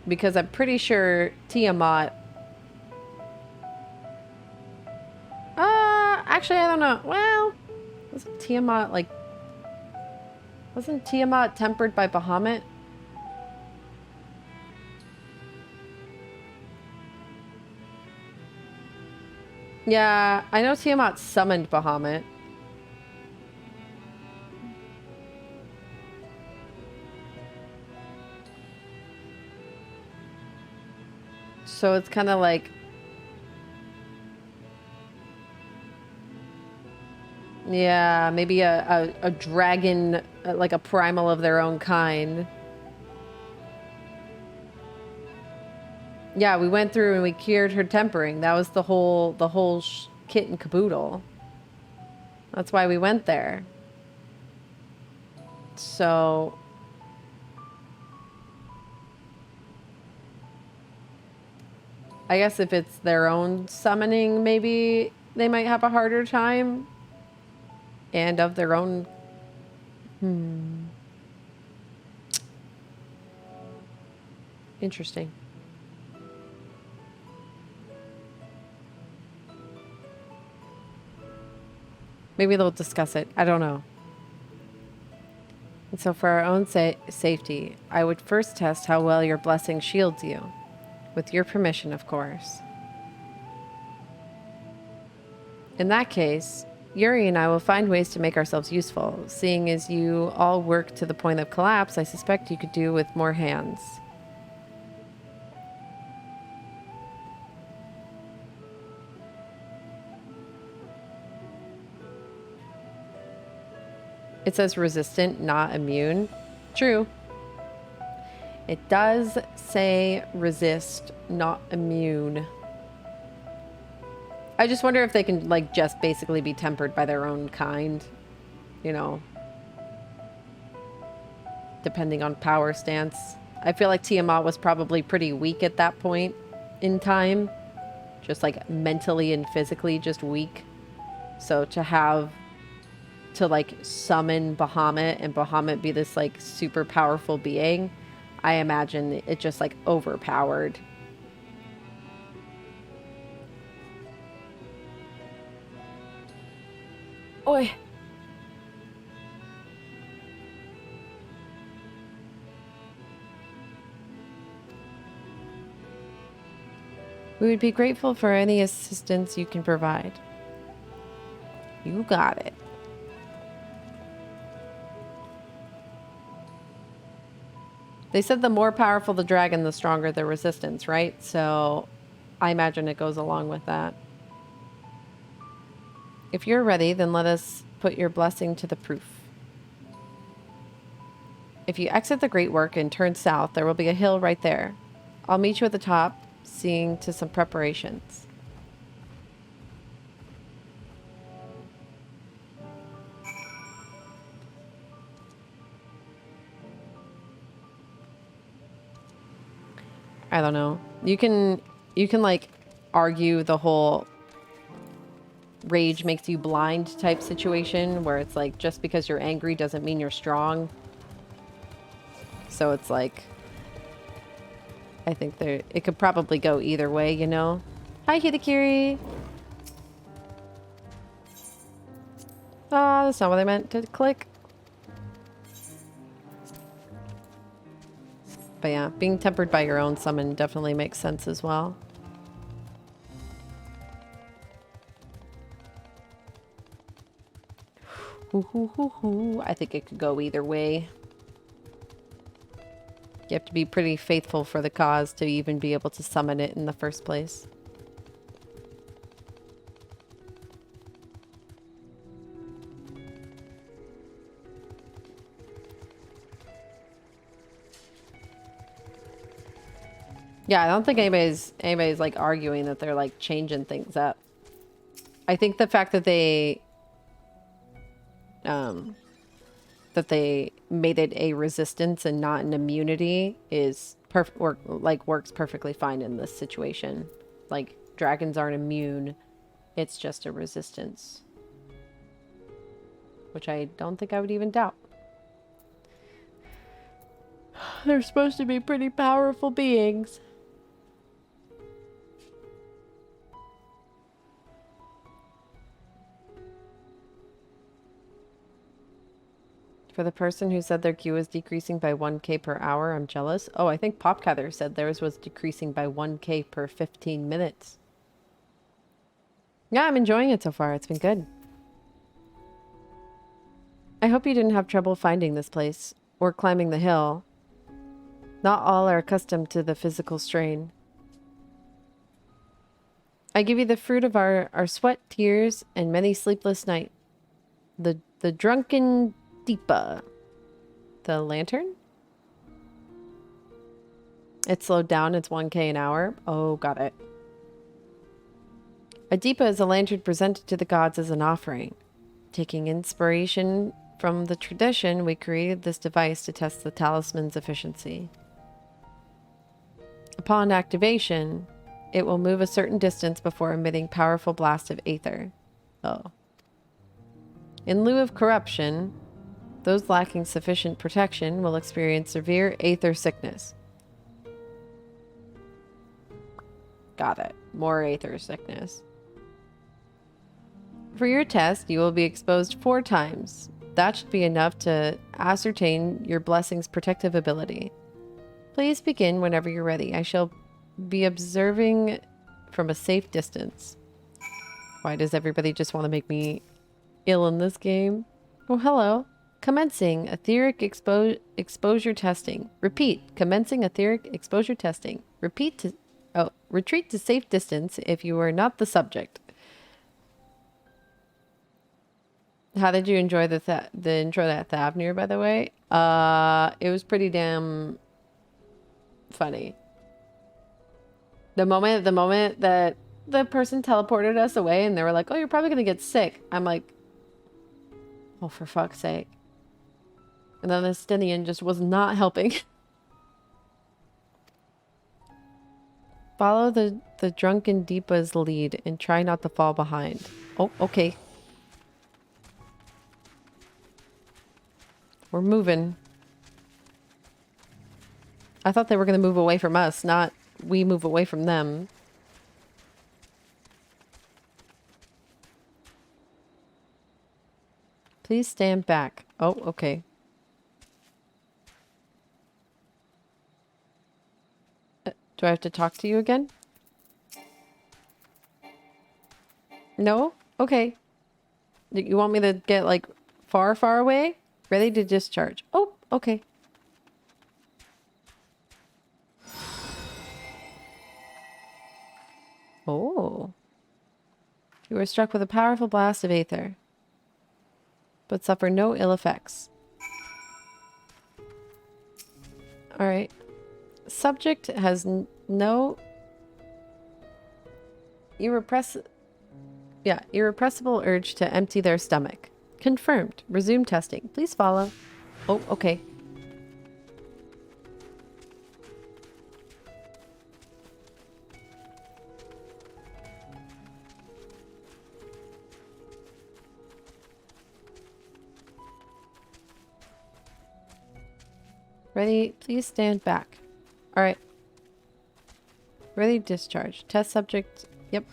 because I'm pretty sure Tiamat... Actually, I don't know. Well, wasn't Tiamat, like... Wasn't Tiamat tempered by Bahamut? Yeah, I know Tiamat summoned Bahamut. So it's kind of like... Yeah, maybe a dragon, like a primal of their own kind. Yeah, we went through and we cured her tempering. That was the whole kit and caboodle. That's why we went there. So I guess if it's their own summoning, maybe they might have a harder time. And of their own... Interesting. Maybe they'll discuss it. I don't know. And so for our own safety, I would first test how well your blessing shields you. With your permission, of course. In that case, Yuri and I will find ways to make ourselves useful. Seeing as you all work to the point of collapse, I suspect you could do with more hands. It says resistant, not immune. True. It does say resist, not immune. I just wonder if they can, like, just basically be tempered by their own kind. You know. Depending on power stance. I feel like Tiamat was probably pretty weak at that point in time. Just, like, mentally and physically just weak. So to like summon Bahamut and Bahamut be this like super powerful being, I imagine it just like overpowered. Oi. We would be grateful for any assistance you can provide. You got it. They said the more powerful the dragon, the stronger the resistance, right? So I imagine it goes along with that. If you're ready, then let us put your blessing to the proof. If you exit the Great Work and turn south, there will be a hill right there. I'll meet you at the top, seeing to some preparations. I don't know. You can like argue the whole rage makes you blind type situation where it's like just because you're angry doesn't mean you're strong. So it's like I think it could probably go either way, you know. Hi Hitakiri. Oh, that's not what I meant to click. But yeah, being tempered by your own summon definitely makes sense as well. I think it could go either way. You have to be pretty faithful for the cause to even be able to summon it in the first place. Yeah, I don't think anybody's like arguing that they're like changing things up. I think the fact that they made it a resistance and not an immunity is works perfectly fine in this situation. Like dragons aren't immune, it's just a resistance, which I don't think I would even doubt. They're supposed to be pretty powerful beings. For the person who said their queue was decreasing by 1k per hour, I'm jealous. Oh, I think Popcather said theirs was decreasing by 1k per 15 minutes. Yeah, I'm enjoying it so far. It's been good. I hope you didn't have trouble finding this place, or climbing the hill. Not all are accustomed to the physical strain. I give you the fruit of our sweat, tears, and many sleepless nights. The drunken Deepa. The lantern? It's slowed down. It's 1K an hour. Oh, got it. A Deepa is a lantern presented to the gods as an offering. Taking inspiration from the tradition, we created this device to test the talisman's efficiency. Upon activation, it will move a certain distance before emitting powerful blasts of aether. Oh. In lieu of corruption, those lacking sufficient protection will experience severe aether sickness. Got it. More aether sickness. For your test, you will be exposed 4 times. That should be enough to ascertain your blessing's protective ability. Please begin whenever you're ready. I shall be observing from a safe distance. Why does everybody just want to make me ill in this game? Oh, hello. Commencing etheric exposure testing. Repeat. Commencing etheric exposure testing. Retreat to safe distance if you are not the subject. How did you enjoy the intro to Thavnir, by the way? It was pretty damn funny. The moment that the person teleported us away and they were like, "Oh, you're probably gonna get sick," I'm like, "Oh, for fuck's sake!" And then the Stinian just was not helping. Follow the drunken Deepa's lead and try not to fall behind. Oh, okay. We're moving. I thought they were going to move away from us, not we move away from them. Please stand back. Oh, okay. Do I have to talk to you again? No? Okay. You want me to get, like, far, far away? Ready to discharge. Oh, okay. Oh. You were struck with a powerful blast of aether, but suffer no ill effects. Alright. Subject has no irrepressible urge to empty their stomach. Confirmed. Resume testing. Please follow. Oh, okay. Ready? Please stand back. All right. Ready? Discharge. Test subject. Yep.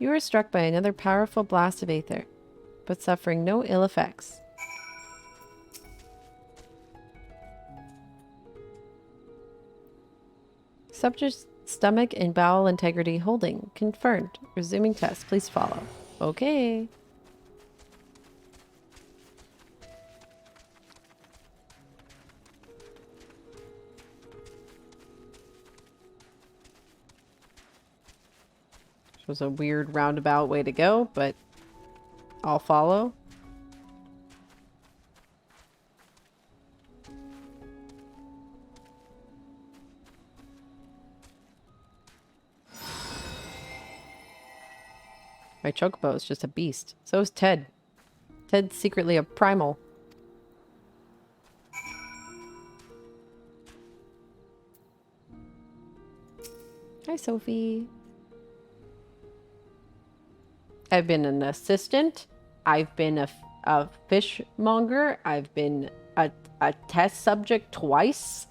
You were struck by another powerful blast of aether, but suffering no ill effects. Subject's stomach and bowel integrity holding. Confirmed. Resuming test. Please follow. Okay. Was a weird roundabout way to go, but I'll follow. My chocobo is just a beast. So is Ted. Ted's secretly a primal. Hi, Sophie. I've been an assistant. I've been a fishmonger. I've been a test subject twice.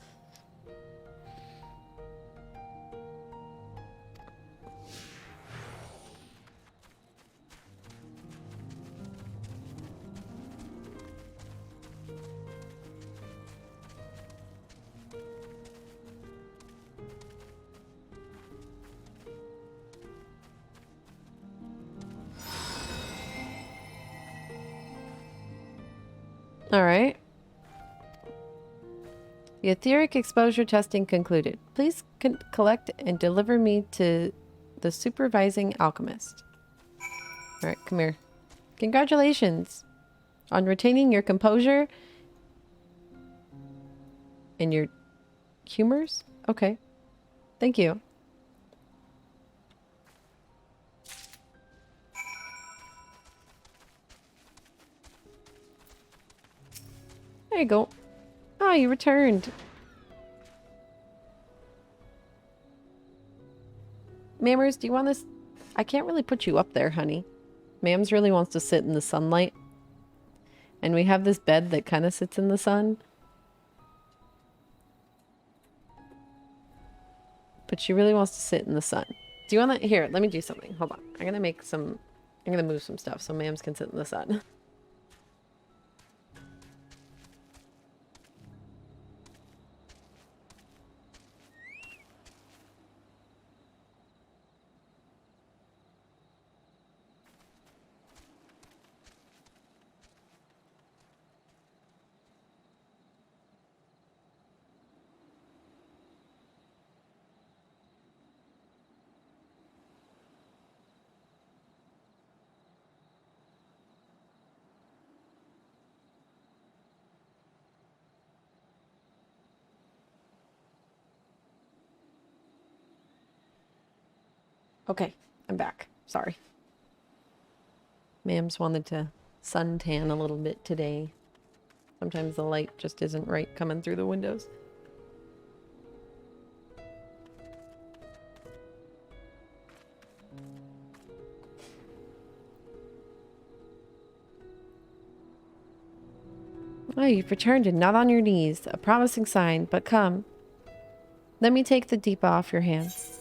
All right. The etheric exposure testing concluded. Please collect and deliver me to the supervising alchemist. All right, come here. Congratulations on retaining your composure and your humors. Okay. Thank you. There you go. Oh, you returned. Mammers, do you want this? I can't really put you up there, honey. Mams really wants to sit in the sunlight. And we have this bed that kind of sits in the sun. But she really wants to sit in the sun. Do you want to? Here, let me do something. Hold on. I'm going to move some stuff so Mams can sit in the sun. Okay, I'm back. Sorry. Mams wanted to suntan a little bit today. Sometimes the light just isn't right coming through the windows. Oh, you've returned and not on your knees. A promising sign, but come. Let me take the deep off your hands.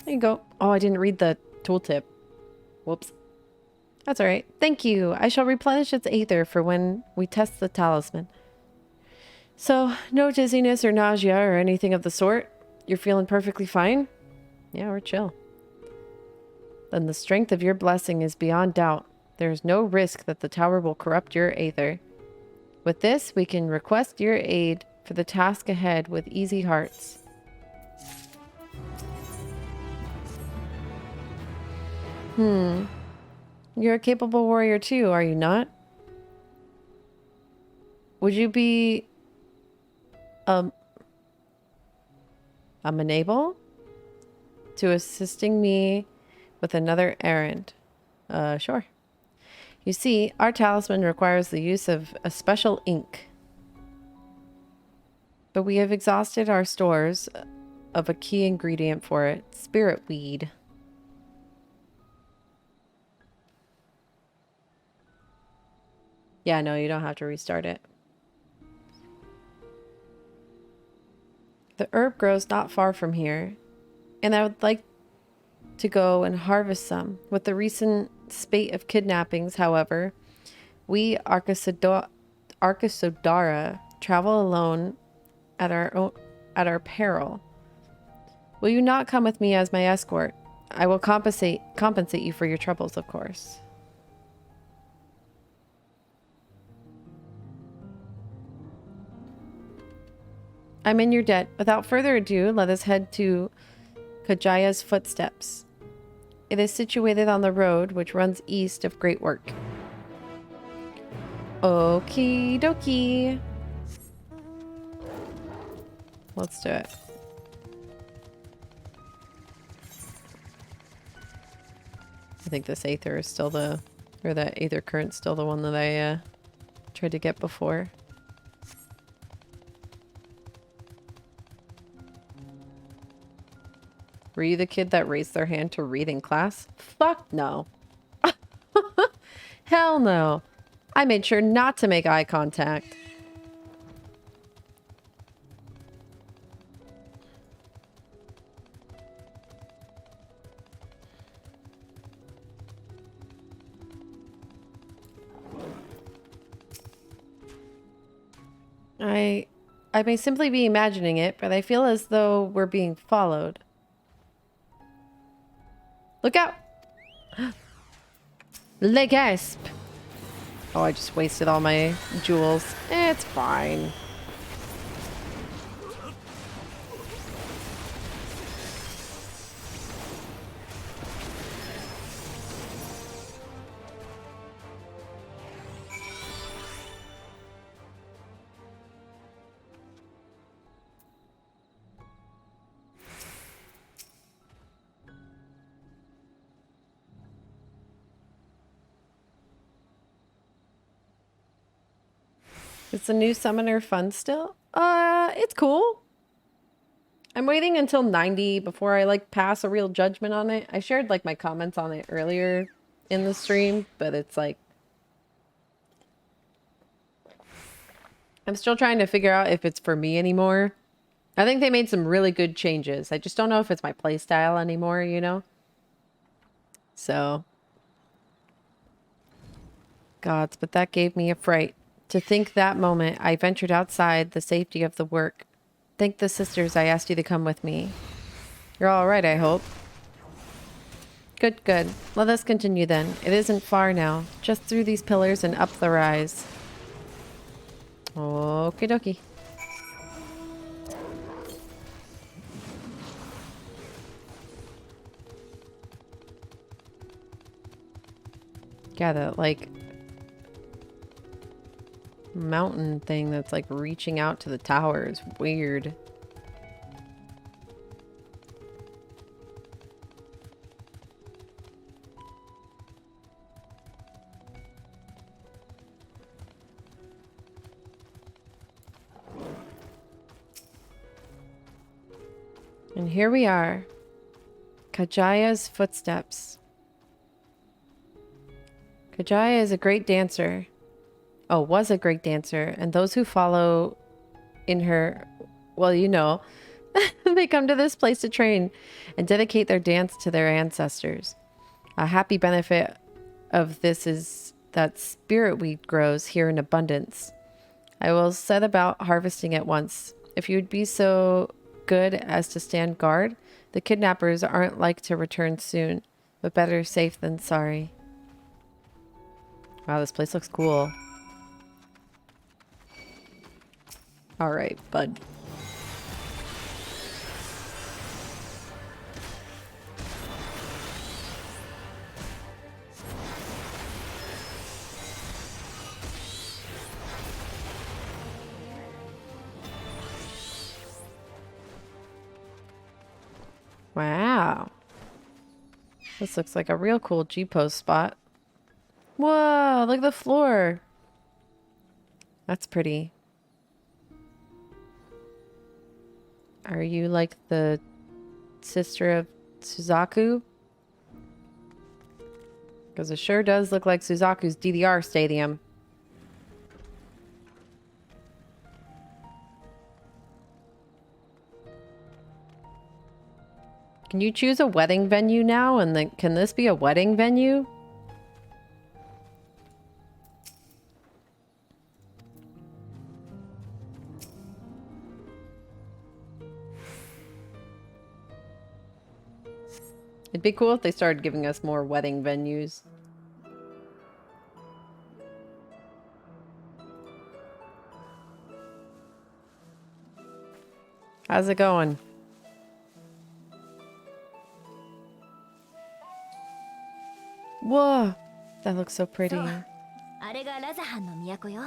There you go. Oh, I didn't read the tooltip. Whoops. That's alright. Thank you. I shall replenish its aether for when we test the talisman. So, no dizziness or nausea or anything of the sort? You're feeling perfectly fine? Yeah, we're chill. Then the strength of your blessing is beyond doubt. There is no risk that the tower will corrupt your aether. With this, we can request your aid for the task ahead with easy hearts. You're a capable warrior too, are you not? Would you be amenable to assisting me with another errand? Sure. You see, our talisman requires the use of a special ink. But we have exhausted our stores of a key ingredient for it, spirit weed. Yeah, no, you don't have to restart it. The herb grows not far from here, and I would like to go and harvest some. With the recent spate of kidnappings, however, we Arkasodara travel alone at our peril. Will you not come with me as my escort? I will compensate you for your troubles, of course. I'm in your debt. Without further ado, let us head to Kajaya's footsteps. It is situated on the road which runs east of Great Work. Okie dokie. Let's do it. I think this aether is still the aether current's still the one that I tried to get before. Were you the kid that raised their hand to read in class? Fuck no. Hell no. I made sure not to make eye contact. I may simply be imagining it, but I feel as though we're being followed. Look out! Le gasp! Oh, I just wasted all my jewels. It's fine. Is the new summoner fun still? It's cool. I'm waiting until 90 before I like pass a real judgment on it. I shared like my comments on it earlier in the stream, but it's like I'm still trying to figure out if it's for me anymore. I think they made some really good changes. I just don't know if it's my playstyle anymore, you know? So gods, but that gave me a fright. To think that moment I ventured outside the safety of the work. Thank the sisters I asked you to come with me. You're all right, I hope. Good, good. Let us continue then. It isn't far now. Just through these pillars and up the rise. Okie dokie. Yeah, that like mountain thing that's like reaching out to the tower is weird. And here we are. Kajaya's footsteps. Kajaya is a great dancer. Oh, was a great dancer. And those who follow in her, well, you know, they come to this place to train and dedicate their dance to their ancestors. A happy benefit of this is that spirit weed grows here in abundance. I will set about harvesting it once. If you would be so good as to stand guard, the kidnappers aren't like to return soon, but better safe than sorry. Wow, this place looks cool. All right, bud. Wow. This looks like a real cool G-pose spot. Whoa, look at the floor. That's pretty. Are you like the sister of Suzaku? Because it sure does look like Suzaku's DDR stadium. Can you choose a wedding venue now? And then can this be a wedding venue? It'd be cool if they started giving us more wedding venues. How's it going? Whoa, that looks so pretty. あれがラザハンの都よ。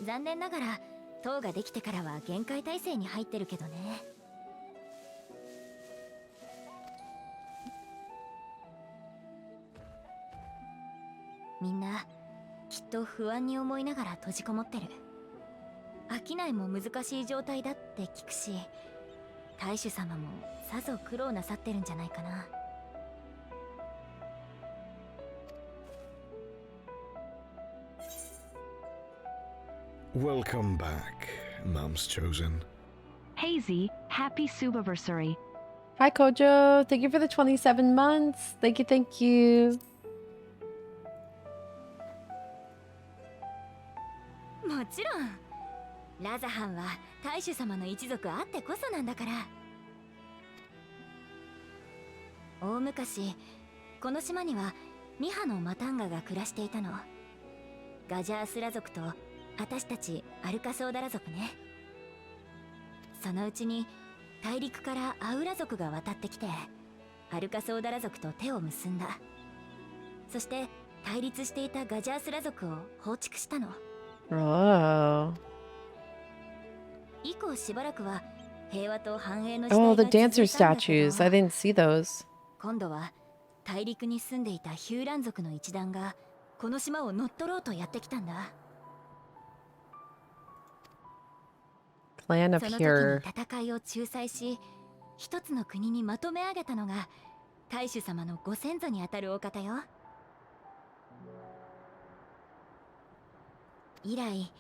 残念ながら塔ができてからは限界態勢に入ってるけどね。みんなきっと不安に思いながら閉じこもってる。商いも難しい状態だって聞くし、大主様もさぞ苦労なさってるんじゃないかな。Welcome back, Mom's Chosen. Hazy, happy Subiversary. Hi, Kojo. Thank you for the 27 months. Thank you, thank you. もちろん。ラザハンは大主様の一族あってこそなんだから。大昔、この島にはミハのマタンガが暮らしていたの。ガジャースラ族と私たちアルカソーダラ族ね。そのうちに大陸からアウラ族が渡ってきて、アルカソーダラ族と手を結んだ。そして対立していたガジャースラ族を放逐したの。Oh. 以降しばらくは平和と繁栄の時 Oh, 代 the が続 dancer いたんだけ statues. ど I didn't see those. 今度は大陸に住んでいたヒューラン族の一団がこの島を乗っ取ろうとやってきたんだ。clan of その時に here. 戦いを仲裁し、一つの国にまとめ上げたのが大主様のご先祖にあたるお方よ。以来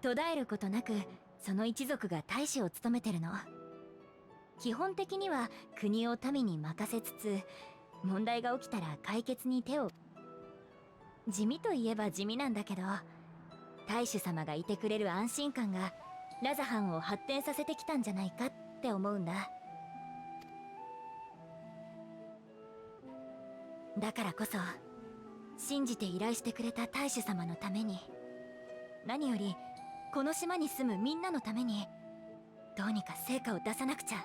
途絶えることなくその一族が大使を務めてるの。基本的には国を民に任せつつ、問題が起きたら解決に手を。地味といえば地味なんだけど、大主様がいてくれる安心感がラザハンを発展させてきたんじゃないかって思うんだ。だからこそ信じて依頼してくれた大主様のために、何よりこの島に住むみんなのためにどうにか成果を出さなくちゃ。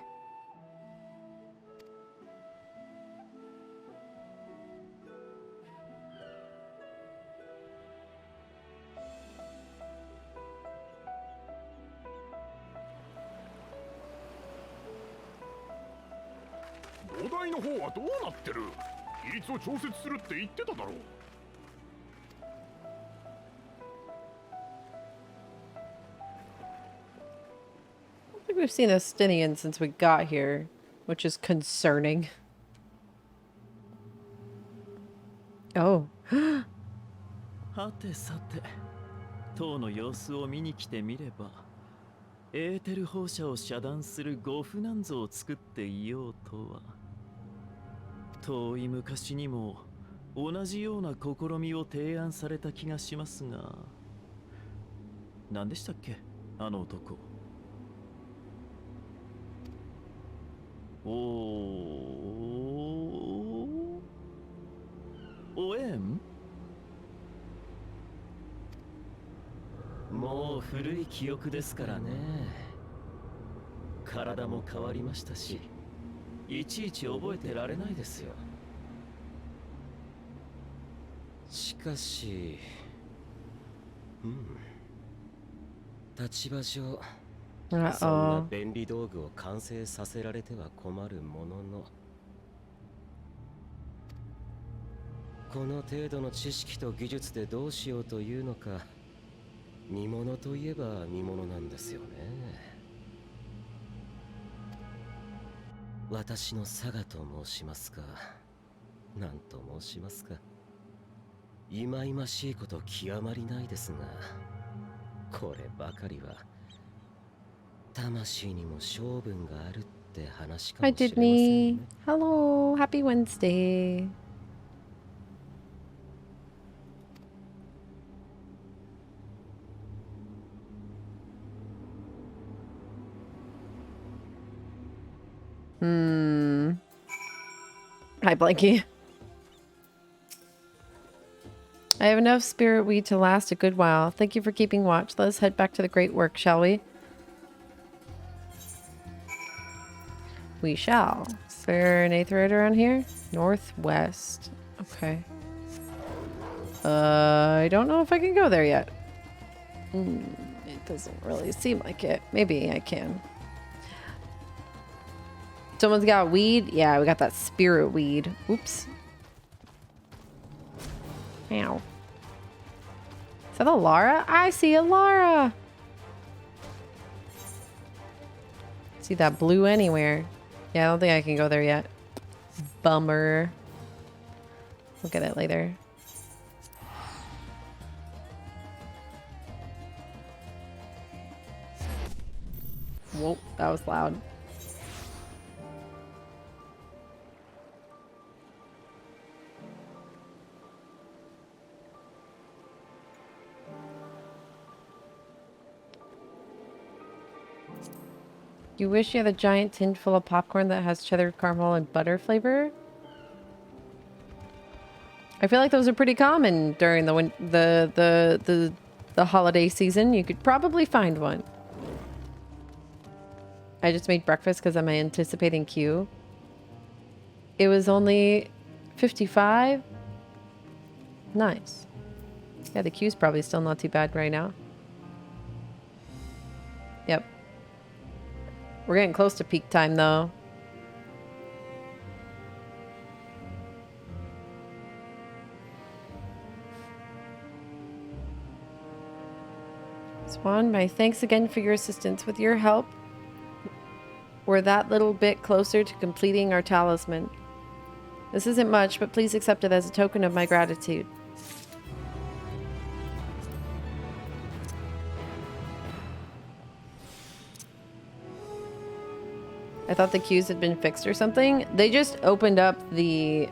土台の方はどうなってる？比率を調節するって言ってただろう。I think we've seen a Stinian since we got here, which is concerning. Oh. はてさて、塔の様子を見に来てみれば、エーテル放射を遮断するゴフナンゾを作っていようとは。遠い昔にも同じような試みを提案された気がしますが、何でしたっけ、あの男。おえん？もう古い記憶ですからね。体も変わりましたし、いちいち覚えてられないですよ。しかし、立場上、そんな便利道具を完成させられては困るものの、この程度の知識と技術でどうしようというのか、見物といえば見物なんですよね。私の佐賀と申しますか、何と申しますか、忌々しいこと極まりないですが、こればかりは魂にも性分があるって話か Hi, もしれません Didney. ね。 Hello. Happy Wednesday. Hi, Blanky. I have enough spirit weed to last a good while. Thank you for keeping watch. Let us head back to the great work, shall we? We shall. Is there an 8th road around here? Northwest. Okay. I don't know if I can go there yet. It doesn't really seem like it. Maybe I can. Someone's got weed? Yeah, we got that spirit weed. Oops. Ow. Is that a Lara? I see a Lara! See that blue anywhere. Yeah, I don't think I can go there yet. Bummer. Look at it later. Whoa, that was loud. You wish you had a giant tin full of popcorn that has cheddar caramel and butter flavor? I feel like those are pretty common during the holiday season. You could probably find one. I just made breakfast because I'm anticipating queue. It was only 55. Nice. Yeah, the queue's probably still not too bad right now. Yep. We're getting close to peak time, though. Swan, my thanks again for your assistance. With your help, we're that little bit closer to completing our talisman. This isn't much, but please accept it as a token of my gratitude. I thought the queues had been fixed or something. They just opened up the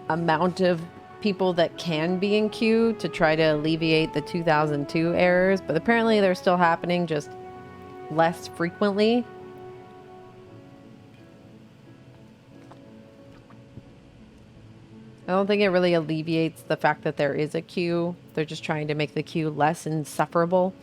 amount of people that can be in queue to try to alleviate the 2002 errors, but apparently they're still happening, just less frequently. I don't think it really alleviates the fact that there is a queue. They're just trying to make the queue less insufferable.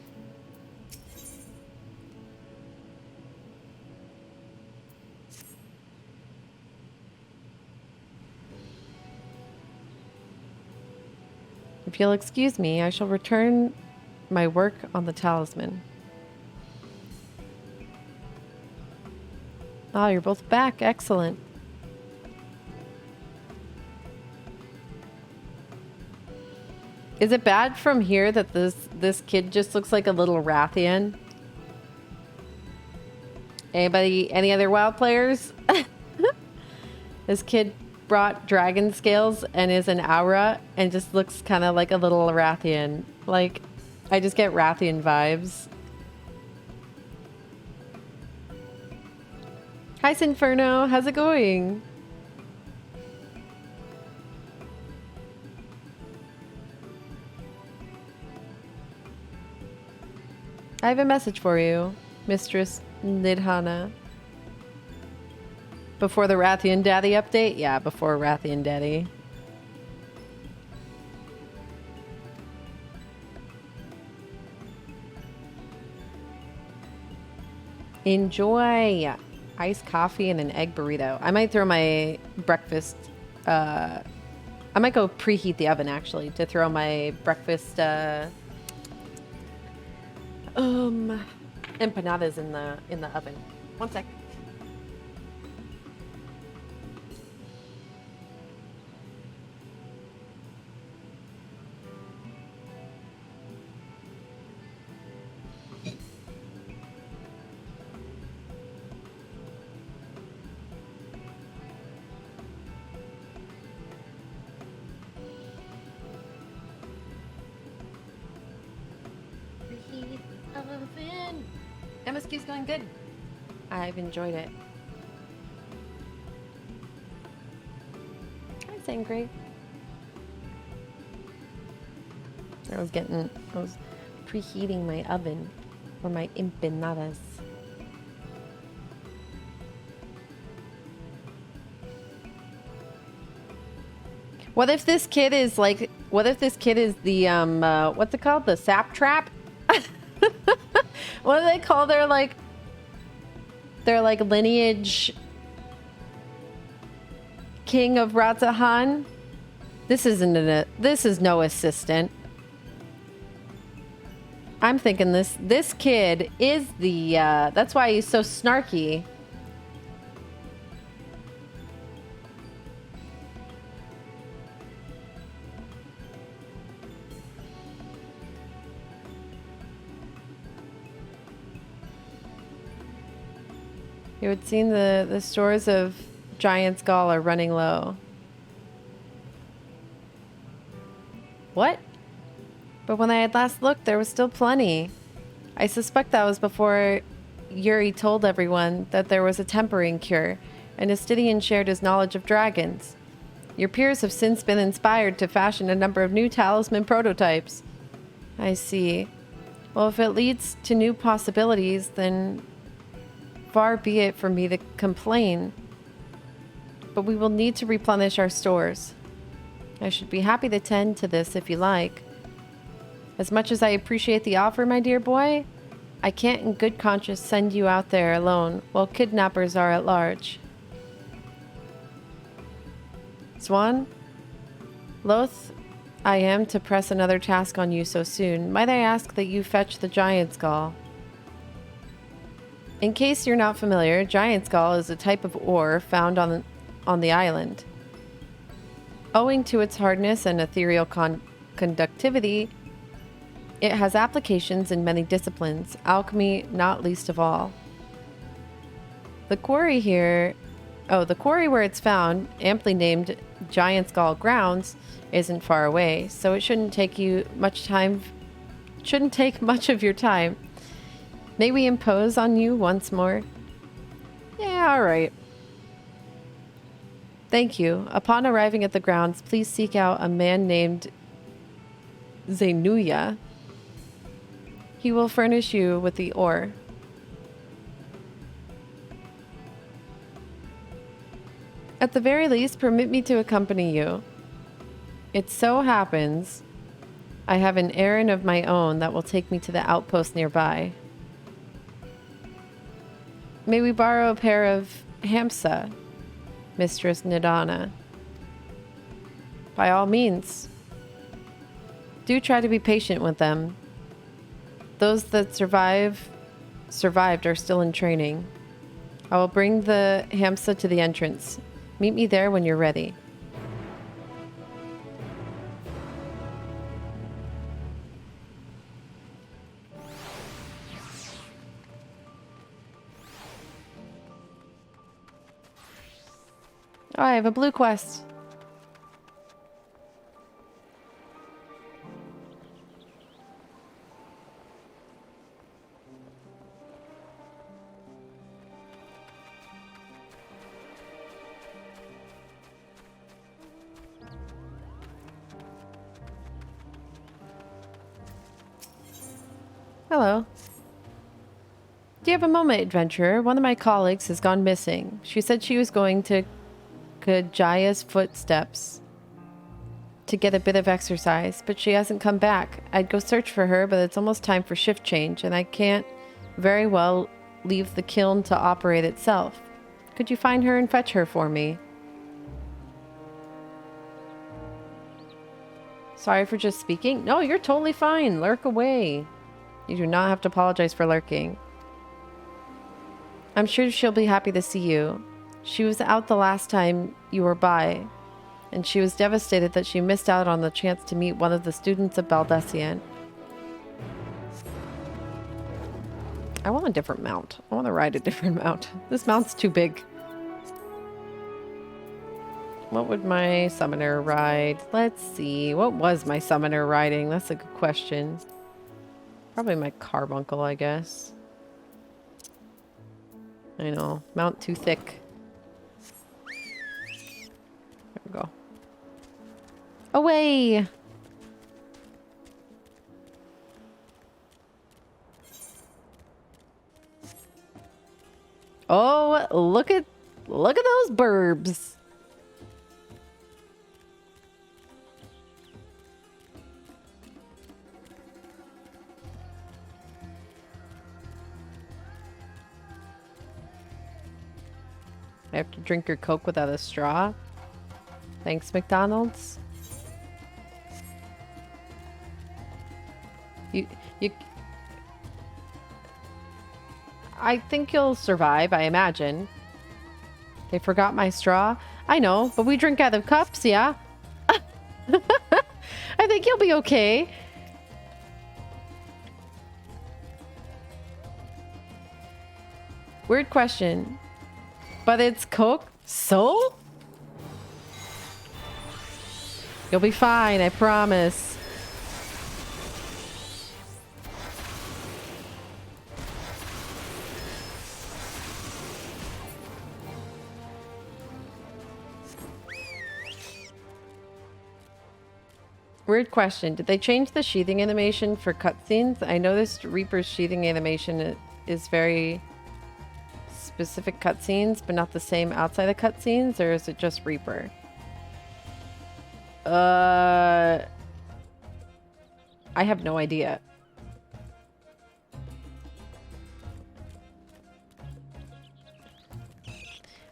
If you'll excuse me, I shall return my work on the talisman. Ah, you're both back. Excellent. Is it bad from here that this kid just looks like a little Rathian? Anybody, any other WoW players? This kid brought dragon scales and is an aura and just looks kind of like a little Rathian. Like, I just get Rathian vibes. Hi, Sinferno. How's it going? I have a message for you, Mistress Nidhana. Before the Rathian Daddy update? Yeah, before Rathian Daddy. Enjoy iced coffee and an egg burrito. I might throw my breakfast, I might go preheat the oven actually to throw my breakfast, empanadas in the oven. One sec. MSQ's going good. I've enjoyed it. Hi, Sangre. I was preheating my oven for my empanadas. What if this kid is like, what if this kid is the, what's it called? The sap trap? What do they call their like lineage king of Ratzahan? This is no assistant. I'm thinking this kid is the, that's why he's so snarky. It would seem the stores of Giant's Gall are running low. What? But when I had last looked, there was still plenty. I suspect that was before Yuri told everyone that there was a tempering cure, and Astidian shared his knowledge of dragons. Your peers have since been inspired to fashion a number of new talisman prototypes. I see. Well, if it leads to new possibilities, then far be it for me to complain, but we will need to replenish our stores. I should be happy to tend to this if you like. As much as I appreciate the offer, my dear boy, I can't in good conscience send you out there alone while kidnappers are at large. Swan, loath I am to press another task on you so soon. Might I ask that you fetch the Giant's Gall? In case you're not familiar, Giant's Gall is a type of ore found on the island. Owing to its hardness and ethereal conductivity, It has applications in many disciplines, alchemy not least of all. The quarry here, the quarry where it's found, amply named Giant Skull Grounds, isn't far away, so it shouldn't take much of your time. May we impose on you once more? Yeah, all right. Thank you. Upon arriving at the grounds, please seek out a man named Zenuya. He will furnish you with the ore. At the very least, permit me to accompany you. It so happens I have an errand of my own that will take me to the outpost nearby. May we borrow a pair of Hamsa, Mistress Nidana? By all means. Do try to be patient with them. Those that survived are still in training. I will bring the Hamsa to the entrance. Meet me there when you're ready. Oh, I have a blue quest. Hello. Do you have a moment, adventurer? One of my colleagues has gone missing. She said she was going to Kajaya's footsteps to get a bit of exercise, but she hasn't come back. I'd go search for her, but it's almost time for shift change, and I can't very well leave the kiln to operate itself. Could you find her and fetch her for me? Sorry for just speaking. No, you're totally fine. Lurk away. You do not have to apologize for lurking. I'm sure she'll be happy to see you. She was out the last time you were by, and she was devastated that she missed out on the chance to meet one of the students of Baldessian. I want a different mount. I want to ride a different mount. This mount's too big. What would my summoner ride? Let's see. What was my summoner riding? That's a good question. Probably my carbuncle, I guess. I know. Mount too thick. There we go. Away! Oh, look at those burbs. I have to drink your Coke without a straw. Thanks, McDonald's. You I think you'll survive, I imagine. They forgot my straw. I know, but we drink out of cups, yeah? I think you'll be okay. Weird question. But it's Coke, so? You'll be fine, I promise. Weird question. Did they change the sheathing animation for cutscenes? I noticed Reaper's sheathing animation is very specific cutscenes, but not the same outside of cutscenes, or is it just Reaper? I have no idea.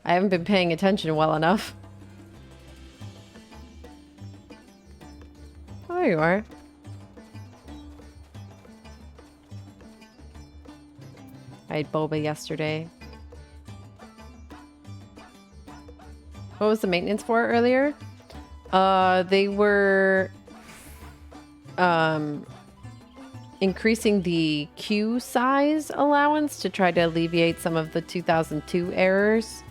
I haven't been paying attention well enough. Oh, there you are. I had boba yesterday. What was the maintenance for earlier? They were increasing the queue size allowance to try to alleviate some of the 2002 errors.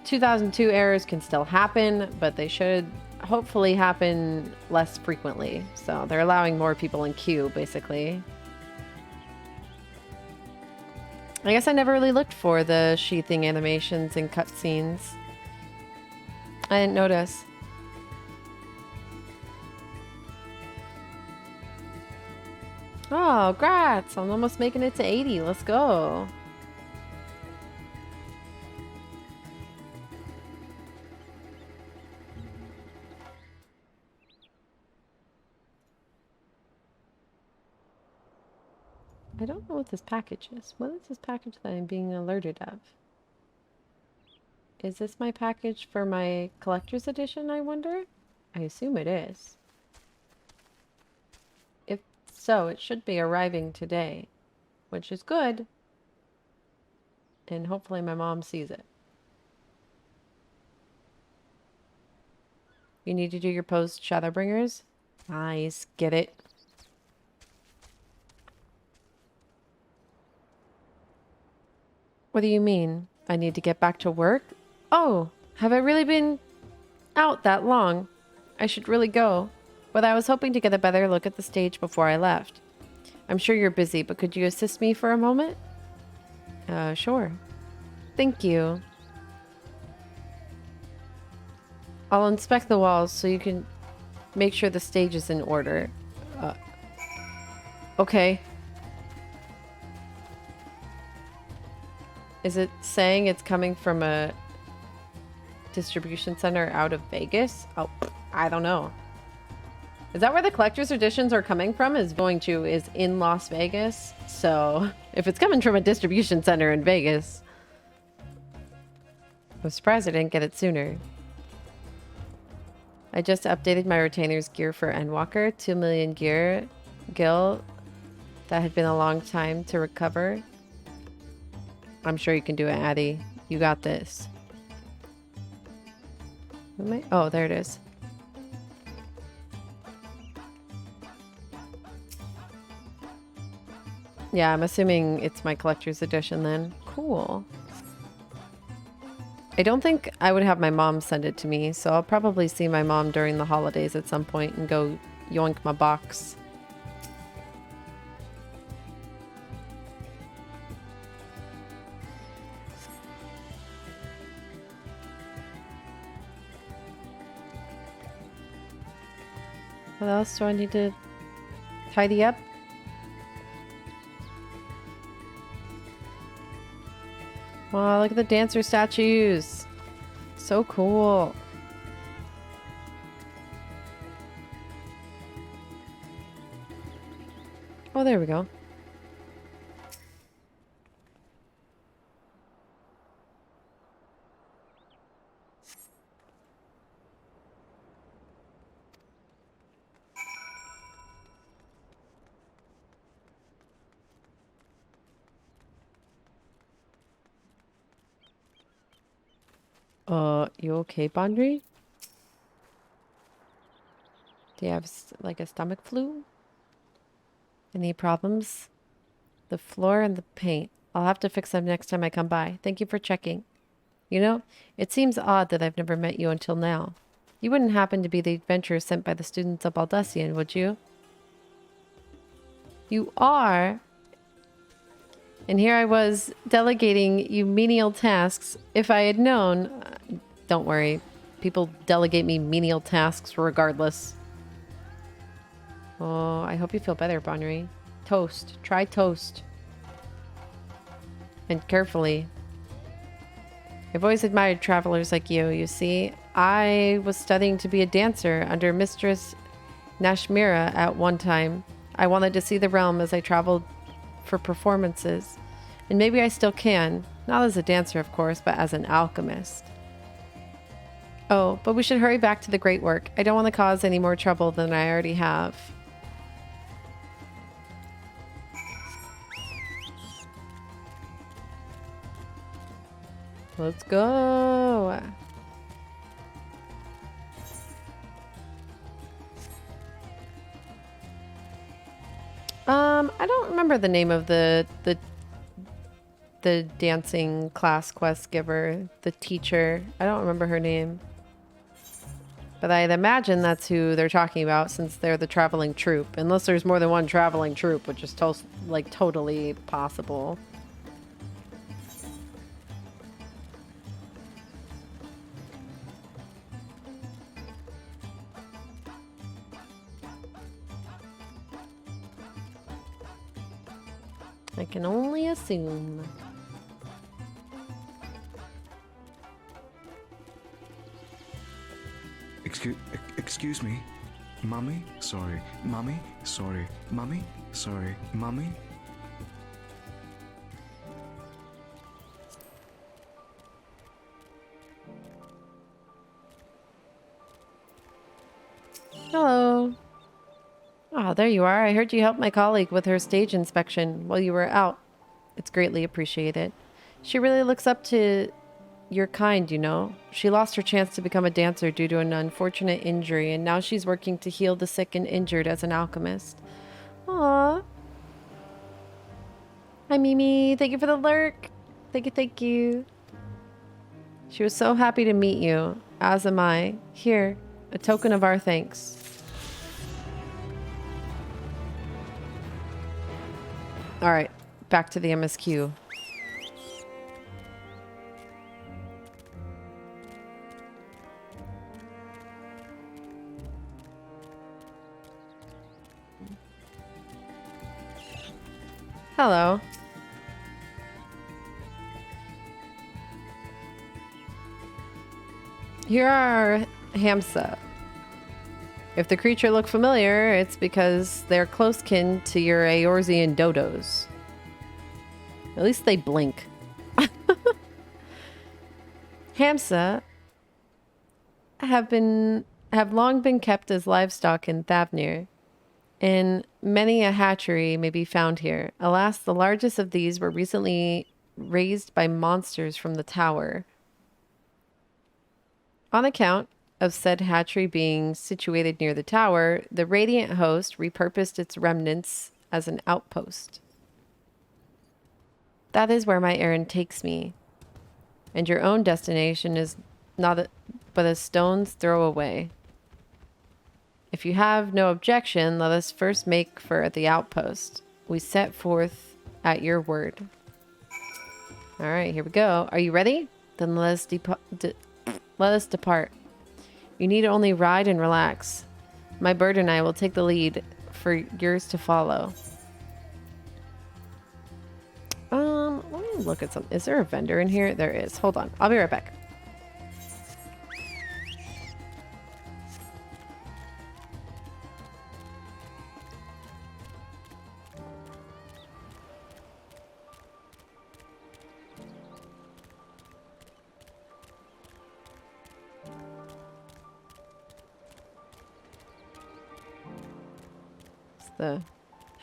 2002 errors can still happen, but they should hopefully happen less frequently. So they're allowing more people in queue, basically. I guess I never really looked for the sheathing animations and cutscenes. I didn't notice. Oh, grats! I'm almost making it to 80. Let's go. I don't know what this package is. What is this package that I'm being alerted of? Is this my package for my collector's edition, I wonder? I assume it is. If so, it should be arriving today, which is good. And hopefully my mom sees it. You need to do your post Shadowbringers? Nice. Get it. What do you mean? I need to get back to work? Oh, have I really been out that long? I should really go. But I was hoping to get a better look at the stage before I left. I'm sure you're busy, but could you assist me for a moment? Sure. Thank you. I'll inspect the walls so you can make sure the stage is in order. Okay. Is it saying it's coming from a distribution center out of Vegas? Oh, I don't know. Is that where the collector's editions are coming from? Is in Las Vegas. So if it's coming from a distribution center in Vegas, I'm surprised I didn't get it sooner. I just updated my retainer's gear for Endwalker. 2 million gear. Gil. That had been a long time to recover. I'm sure you can do it, Addie. You got this. Oh, there it is. Yeah, I'm assuming it's my collector's edition then. Cool. I don't think I would have my mom send it to me, so I'll probably see my mom during the holidays at some point and go yoink my box. What else do I need to tidy up? Wow, look at the dancer statues. So cool. Oh, there we go. You okay, Bondry? Do you have like a stomach flu? Any problems? The floor and the paint. I'll have to fix them next time I come by. Thank you for checking. You know, it seems odd that I've never met you until now. You wouldn't happen to be the adventurer sent by the students of Baldusian, would you? You are. And here I was delegating you menial tasks. If I had known... don't worry. People delegate me menial tasks regardless. Oh, I hope you feel better, Bonnery. Toast. Try toast. And carefully. I've always admired travelers like you, you see. I was studying to be a dancer under Mistress Nashmira at one time. I wanted to see the realm as I traveled for performances. And maybe I still can. Not as a dancer, of course, but as an alchemist. Oh, but we should hurry back to the great work. I don't want to cause any more trouble than I already have. Let's go. I don't remember the name of the dancing class quest giver, the teacher. I don't remember her name. But I'd imagine that's who they're talking about since they're the traveling troupe. Unless there's more than one traveling troupe, which is like totally possible. I can only assume. Excuse me. Mummy? Sorry. Mummy? Sorry. Mummy? Sorry. Mummy? Hello. Ah, there you are. I heard you helped my colleague with her stage inspection while you were out. It's greatly appreciated. She really looks up to your kind, you know. She lost her chance to become a dancer due to an unfortunate injury, and now she's working to heal the sick and injured as an alchemist. Aww. Hi, Mimi. Thank you for the lurk. Thank you, thank you. She was so happy to meet you, as am I. Here, a token of our thanks. All right, back to the MSQ. Hello. Here are Hamsa. If the creature look familiar, it's because they're close kin to your Eorzean dodos. At least they blink. Hamsa have long been kept as livestock in Thavnir, and many a hatchery may be found here. Alas, the largest of these were recently raised by monsters from the tower. On account of said hatchery being situated near the tower, the Radiant host repurposed its remnants as an outpost. That is where my errand takes me, and your own destination is but a stone's throw away. If you have no objection, let us first make for the outpost. We set forth at your word. All right, here we go. Are you ready? Then let us depart. You need only ride and relax. My bird and I will take the lead for yours to follow. Let me look at something. Is there a vendor in here? There is. Hold on. I'll be right back.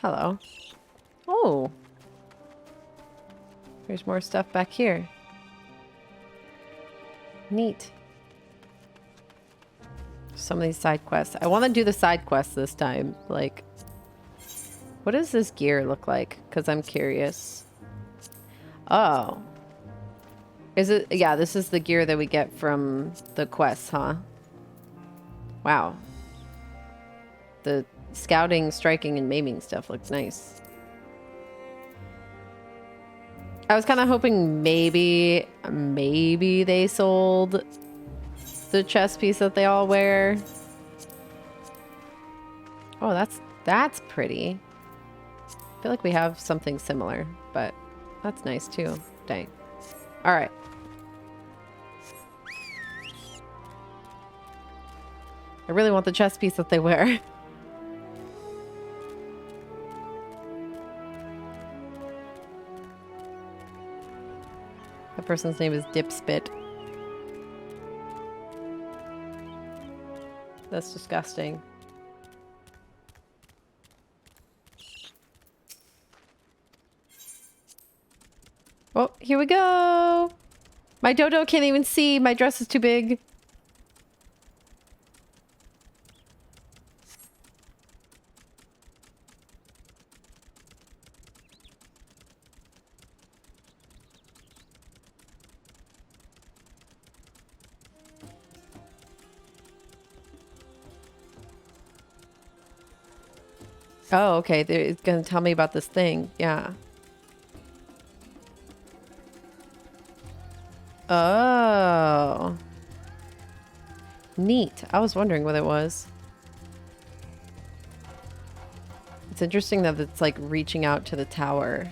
Hello. Oh. There's more stuff back here. Neat. Some of these side quests. I want to do the side quests this time. Like, what does this gear look like? Because I'm curious. Oh. Is it? Yeah, this is the gear that we get from the quests, huh? Wow. The scouting, striking, and maiming stuff looks nice. I was kind of hoping maybe they sold the chest piece that they all wear. Oh, that's pretty. I feel like we have something similar, but that's nice too. Dang. All right. I really want the chest piece that they wear. That person's name is Dipspit. That's disgusting. Oh, here we go. My dodo can't even see. My dress is too big. Oh, okay. It's going to tell me about this thing. Yeah. Oh. Neat. I was wondering what it was. It's interesting that it's like reaching out to the tower.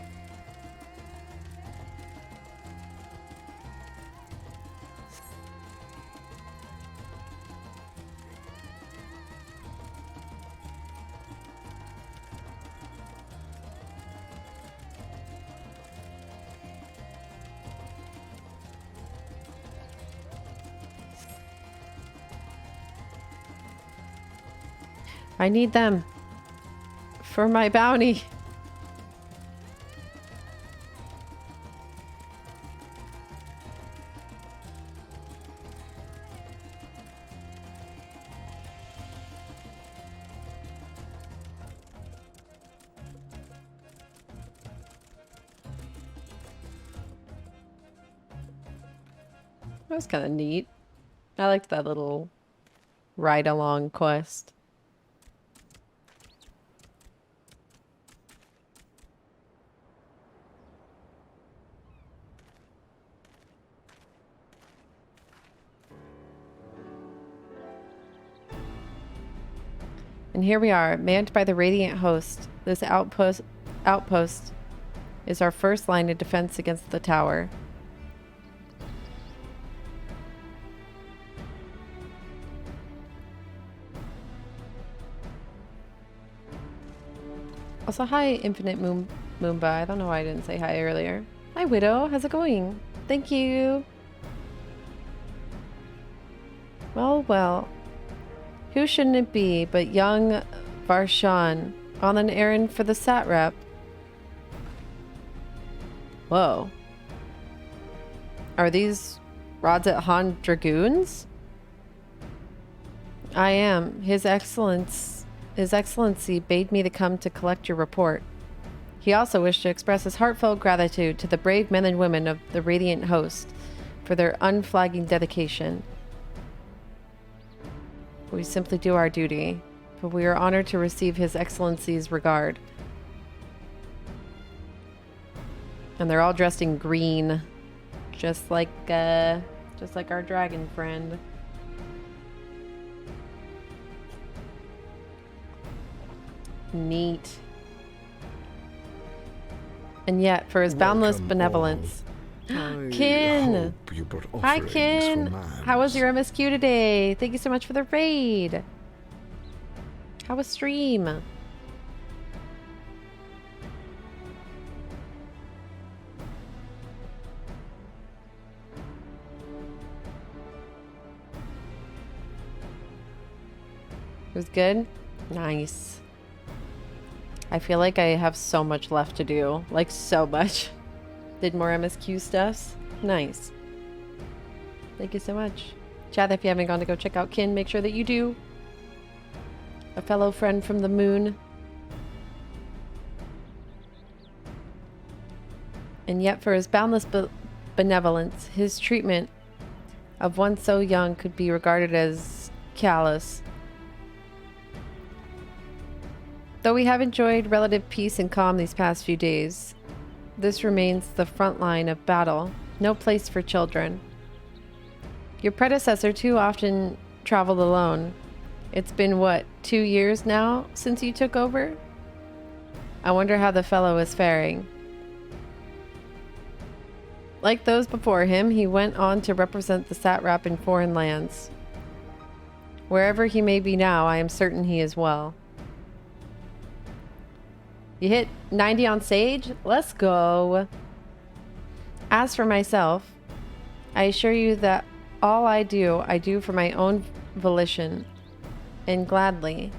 I need them for my bounty. That was kind of neat. I liked that little ride-along quest. And here we are, manned by the Radiant Host. This outpost is our first line of defense against the tower. Also, hi, Infinite Moomba. I don't know why I didn't say hi earlier. Hi, Widow. How's it going? Thank you. Well, well. Who shouldn't it be but young Varshan on an errand for the satrap? Whoa. Are these Radzat Dragoons? I am. His Excellency bade me to come to collect your report. He also wished to express his heartfelt gratitude to the brave men and women of the Radiant Host for their unflagging dedication. We simply do our duty, but we are honored to receive His Excellency's regard. And they're all dressed in green, just like our dragon friend. Neat. And yet, for his boundless benevolence. Kin! Hi, Kin! How was your MSQ today? Thank you so much for the raid. How was stream? It was good? Nice. I feel like I have so much left to do. Like, so much. Did more MSQ stuffs. Nice. Thank you so much. Chat, if you haven't gone to go check out Kin, make sure that you do. A fellow friend from the moon. And yet for his boundless benevolence, his treatment of one so young could be regarded as callous. Though we have enjoyed relative peace and calm these past few days, this remains the front line of battle, no place for children. Your predecessor too often traveled alone. It's been, what, 2 years now since you took over? I wonder how the fellow is faring. Like those before him, he went on to represent the satrap in foreign lands. Wherever he may be now, I am certain he is well. You hit 90 on Sage? Let's go. As for myself, I assure you that all I do for my own volition and gladly.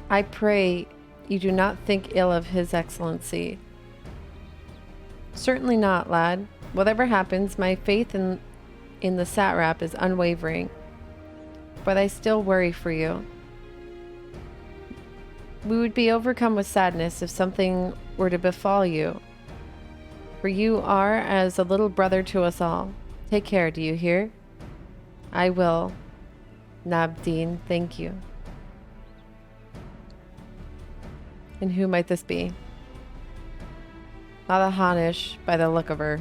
I pray you do not think ill of His Excellency. Certainly not, lad. Whatever happens, my faith in the satrap is unwavering. But I still worry for you. We would be overcome with sadness if something were to befall you. For you are as a little brother to us all. Take care, do you hear? I will. Nabdeen, thank you. And who might this be? Not a Hanish by the look of her.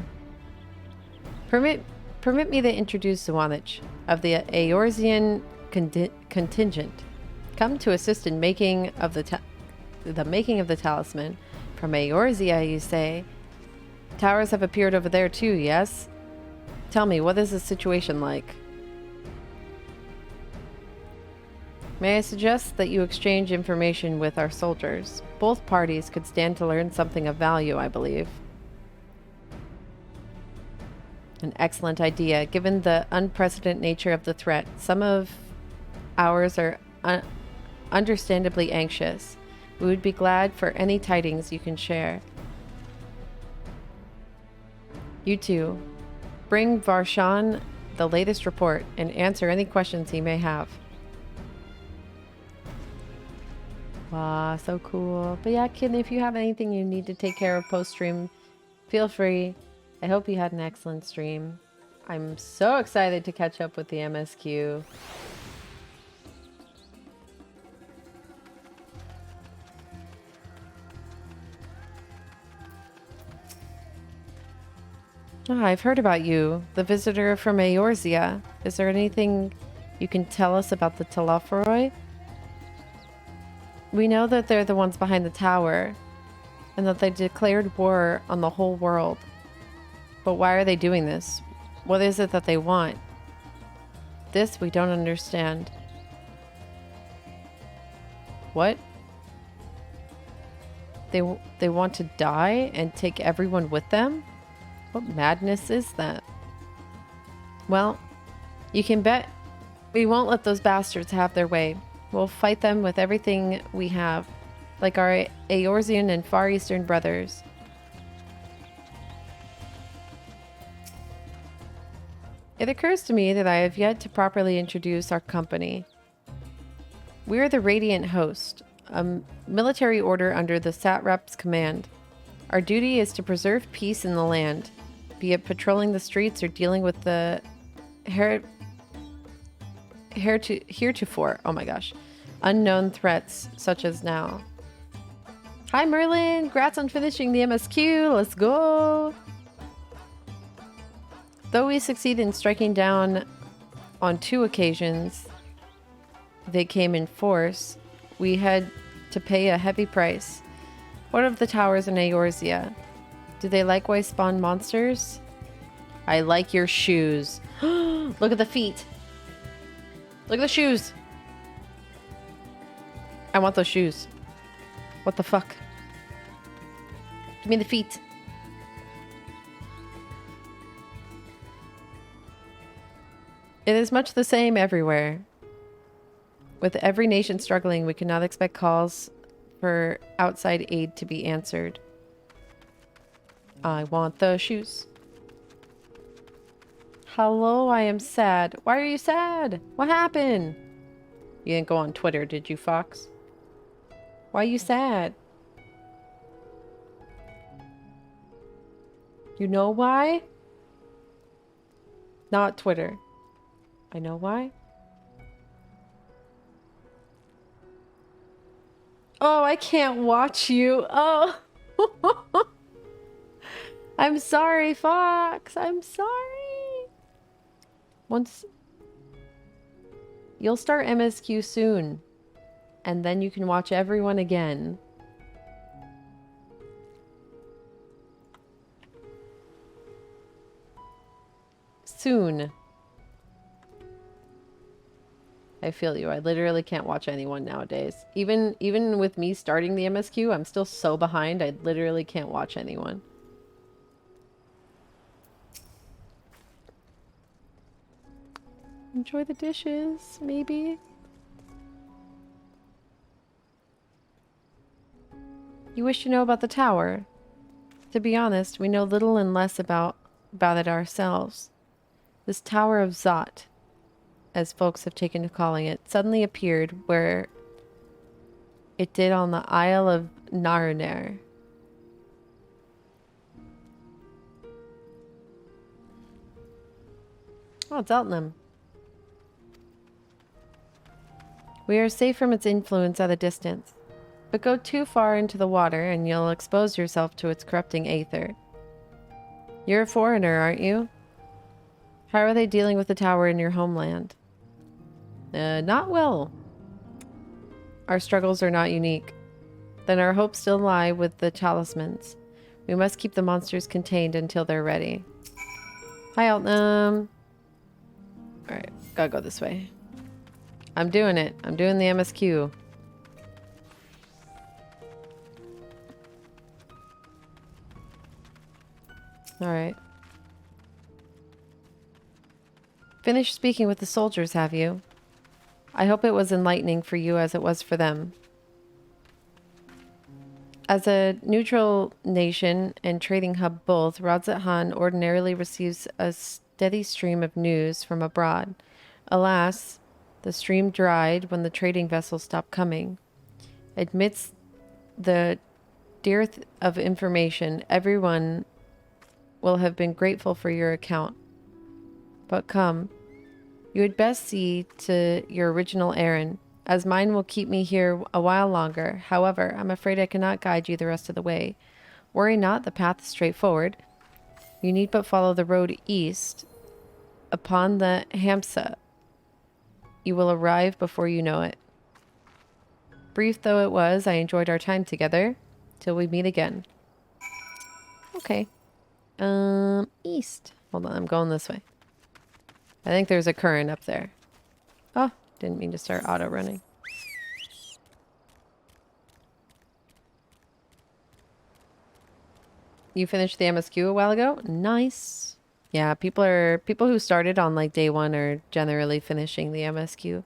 Permit me to introduce Zuaniich of the Eorzean contingent, come to assist in making of the making of the talisman. From Eorzea, you say? Towers have appeared over there too, yes? Tell me, what is the situation like? May I suggest that you exchange information with our soldiers? Both parties could stand to learn something of value, I believe. An excellent idea. Given the unprecedented nature of the threat, some of ours are understandably anxious. We would be glad for any tidings you can share. You two, bring Varshan the latest report and answer any questions he may have. Wow, so cool. But yeah, kid, if you have anything you need to take care of post-stream, feel free. I hope you had an excellent stream. I'm so excited to catch up with the MSQ. Oh, I've heard about you, the visitor from Eorzea. Is there anything you can tell us about the Telophoroi? We know that they're the ones behind the tower, and that they declared war on the whole world. But why are they doing this? What is it that they want? This we don't understand. What? They want to die and take everyone with them? What madness is that? Well, you can bet we won't let those bastards have their way. We'll fight them with everything we have, like our Eorzean and Far Eastern brothers. It occurs to me that I have yet to properly introduce our company. We are the Radiant Host, a military order under the Satrap's command. Our duty is to preserve peace in the land, be it patrolling the streets or dealing with the heretofore, oh my gosh, unknown threats such as now. Hi Merlin, congrats on finishing the MSQ, let's go! Though we succeed in striking down on 2 occasions, they came in force, we had to pay a heavy price. What of the towers in Eorzea? Do they likewise spawn monsters? I like your shoes. Look at the feet. Look at the shoes. I want those shoes. What the fuck? Give me the feet. It is much the same everywhere. With every nation struggling, we cannot expect calls for outside aid to be answered. I want the shoes. Hello, I am sad. Why are you sad? What happened? You didn't go on Twitter, did you, Fox? Why are you sad? You know why? Not Twitter. I know why. Oh, I can't watch you. Oh. I'm sorry, Fox. I'm sorry. Once you'll start MSQ soon, and then you can watch everyone again. Soon. I feel you. I literally can't watch anyone nowadays. Even with me starting the MSQ, I'm still so behind. I literally can't watch anyone. Enjoy the dishes, maybe. You wish to know about the tower? To be honest, we know little and less about it ourselves. This Tower of Zot, as folks have taken to calling it, suddenly appeared where it did on the Isle of Narner. Oh, it's Eltnam. We are safe from its influence at a distance. but go too far into the water and you'll expose yourself to its corrupting aether. You're a foreigner, aren't you? How are they dealing with the tower in your homeland? Not well. Our struggles are not unique. Then our hopes still lie with the talismans. We must keep the monsters contained until they're ready. Hi, Altam. Alright, gotta go this way. I'm doing it. I'm doing the MSQ. Alright. Finished speaking with the soldiers, have you? I hope it was enlightening for you as it was for them. As a neutral nation and trading hub both, Radzat ordinarily receives a steady stream of news from abroad. Alas, the stream dried when the trading vessels stopped coming. Amidst the dearth of information, everyone will have been grateful for your account. But come, you had best see to your original errand, as mine will keep me here a while longer. However, I'm afraid I cannot guide you the rest of the way. Worry not, the path is straightforward. You need but follow the road east upon the Hamsa. You will arrive before you know it. Brief though it was, I enjoyed our time together. Till we meet again. Okay. East. Hold on, I'm going this way. I think there's a current up there. Oh, didn't mean to start auto running. You finished the MSQ a while ago? Nice. Yeah, people who started on like day one are generally finishing the MSQ.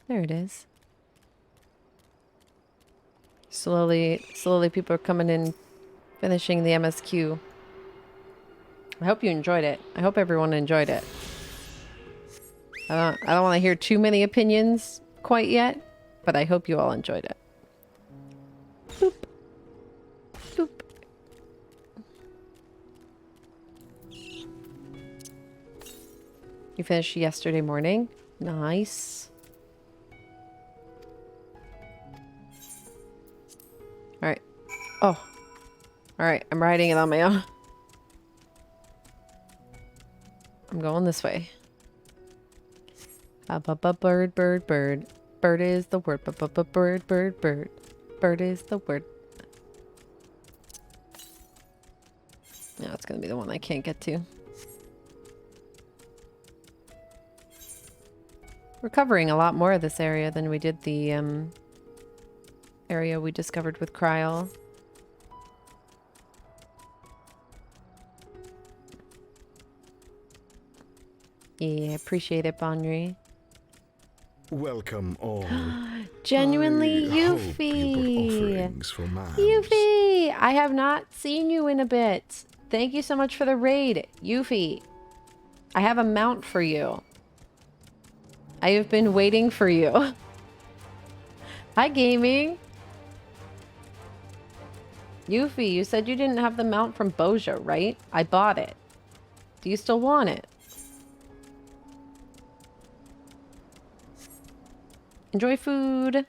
There it is. Slowly people are coming in, finishing the MSQ. I hope you enjoyed it. I hope everyone enjoyed it. I don't want to hear too many opinions quite yet, but I hope you all enjoyed it. Boop. Boop. You finished yesterday morning? Nice. Alright. Oh. Alright, I'm riding it on my own. I'm going this way. Bird, bird, bird. Bird is the word. Bird, bird, bird. Bird is the word. No, it's gonna be the one I can't get to. We're covering a lot more of this area than we did the area we discovered with Kryl. Yeah, appreciate it, Bonry. Welcome all. Genuinely, I hope you Yuffie. brought offerings for Mams. Yuffie! I have not seen you in a bit. Thank you so much for the raid, Yuffie. I have a mount for you. I have been waiting for you. Hi, gaming. Yuffie, you said you didn't have the mount from Boja, right? I bought it. Do you still want it? Enjoy food.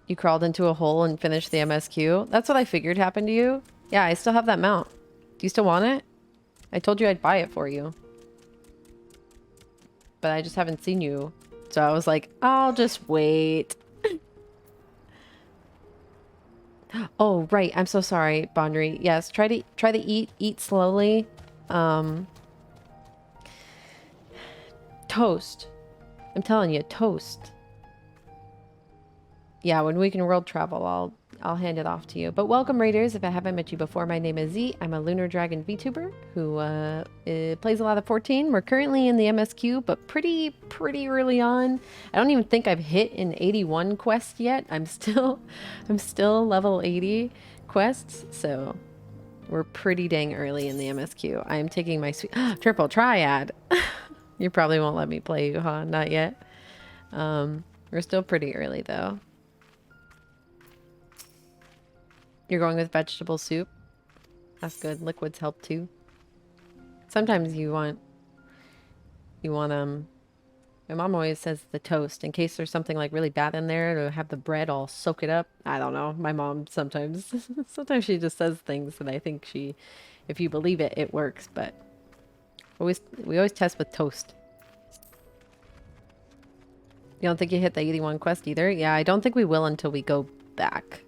You crawled into a hole and finished the MSQ. That's what I figured happened to you. Yeah, I still have that mount. Do you still want it? I told you I'd buy it for you. But I just haven't seen you. So I was like, I'll just wait. Oh, right. I'm so sorry, Bondry. Yes, try to eat slowly. Toast. I'm telling you, toast. Yeah, when we can world travel, I'll hand it off to you. But welcome, Raiders. If I haven't met you before, my name is Z. I'm a Lunar Dragon VTuber who plays a lot of 14. We're currently in the MSQ, but pretty early on. I don't even think I've hit an 81 quest yet. I'm still level 80 quests, so we're pretty dang early in the MSQ. I am taking my sweet triple triad. You probably won't let me play you, huh? Not yet. We're still pretty early though. You're going with vegetable soup? That's good. Liquids help too. Sometimes you want my mom always says the toast in case there's something like really bad in there to have the bread all soak it up. I don't know. My mom sometimes she just says things that I think if you believe it, it works, but we always test with toast. You don't think you hit the 81 quest either? Yeah, I don't think we will until we go back.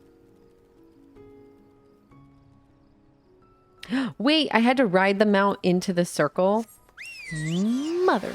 Wait, I had to ride the mount into the circle. Mother.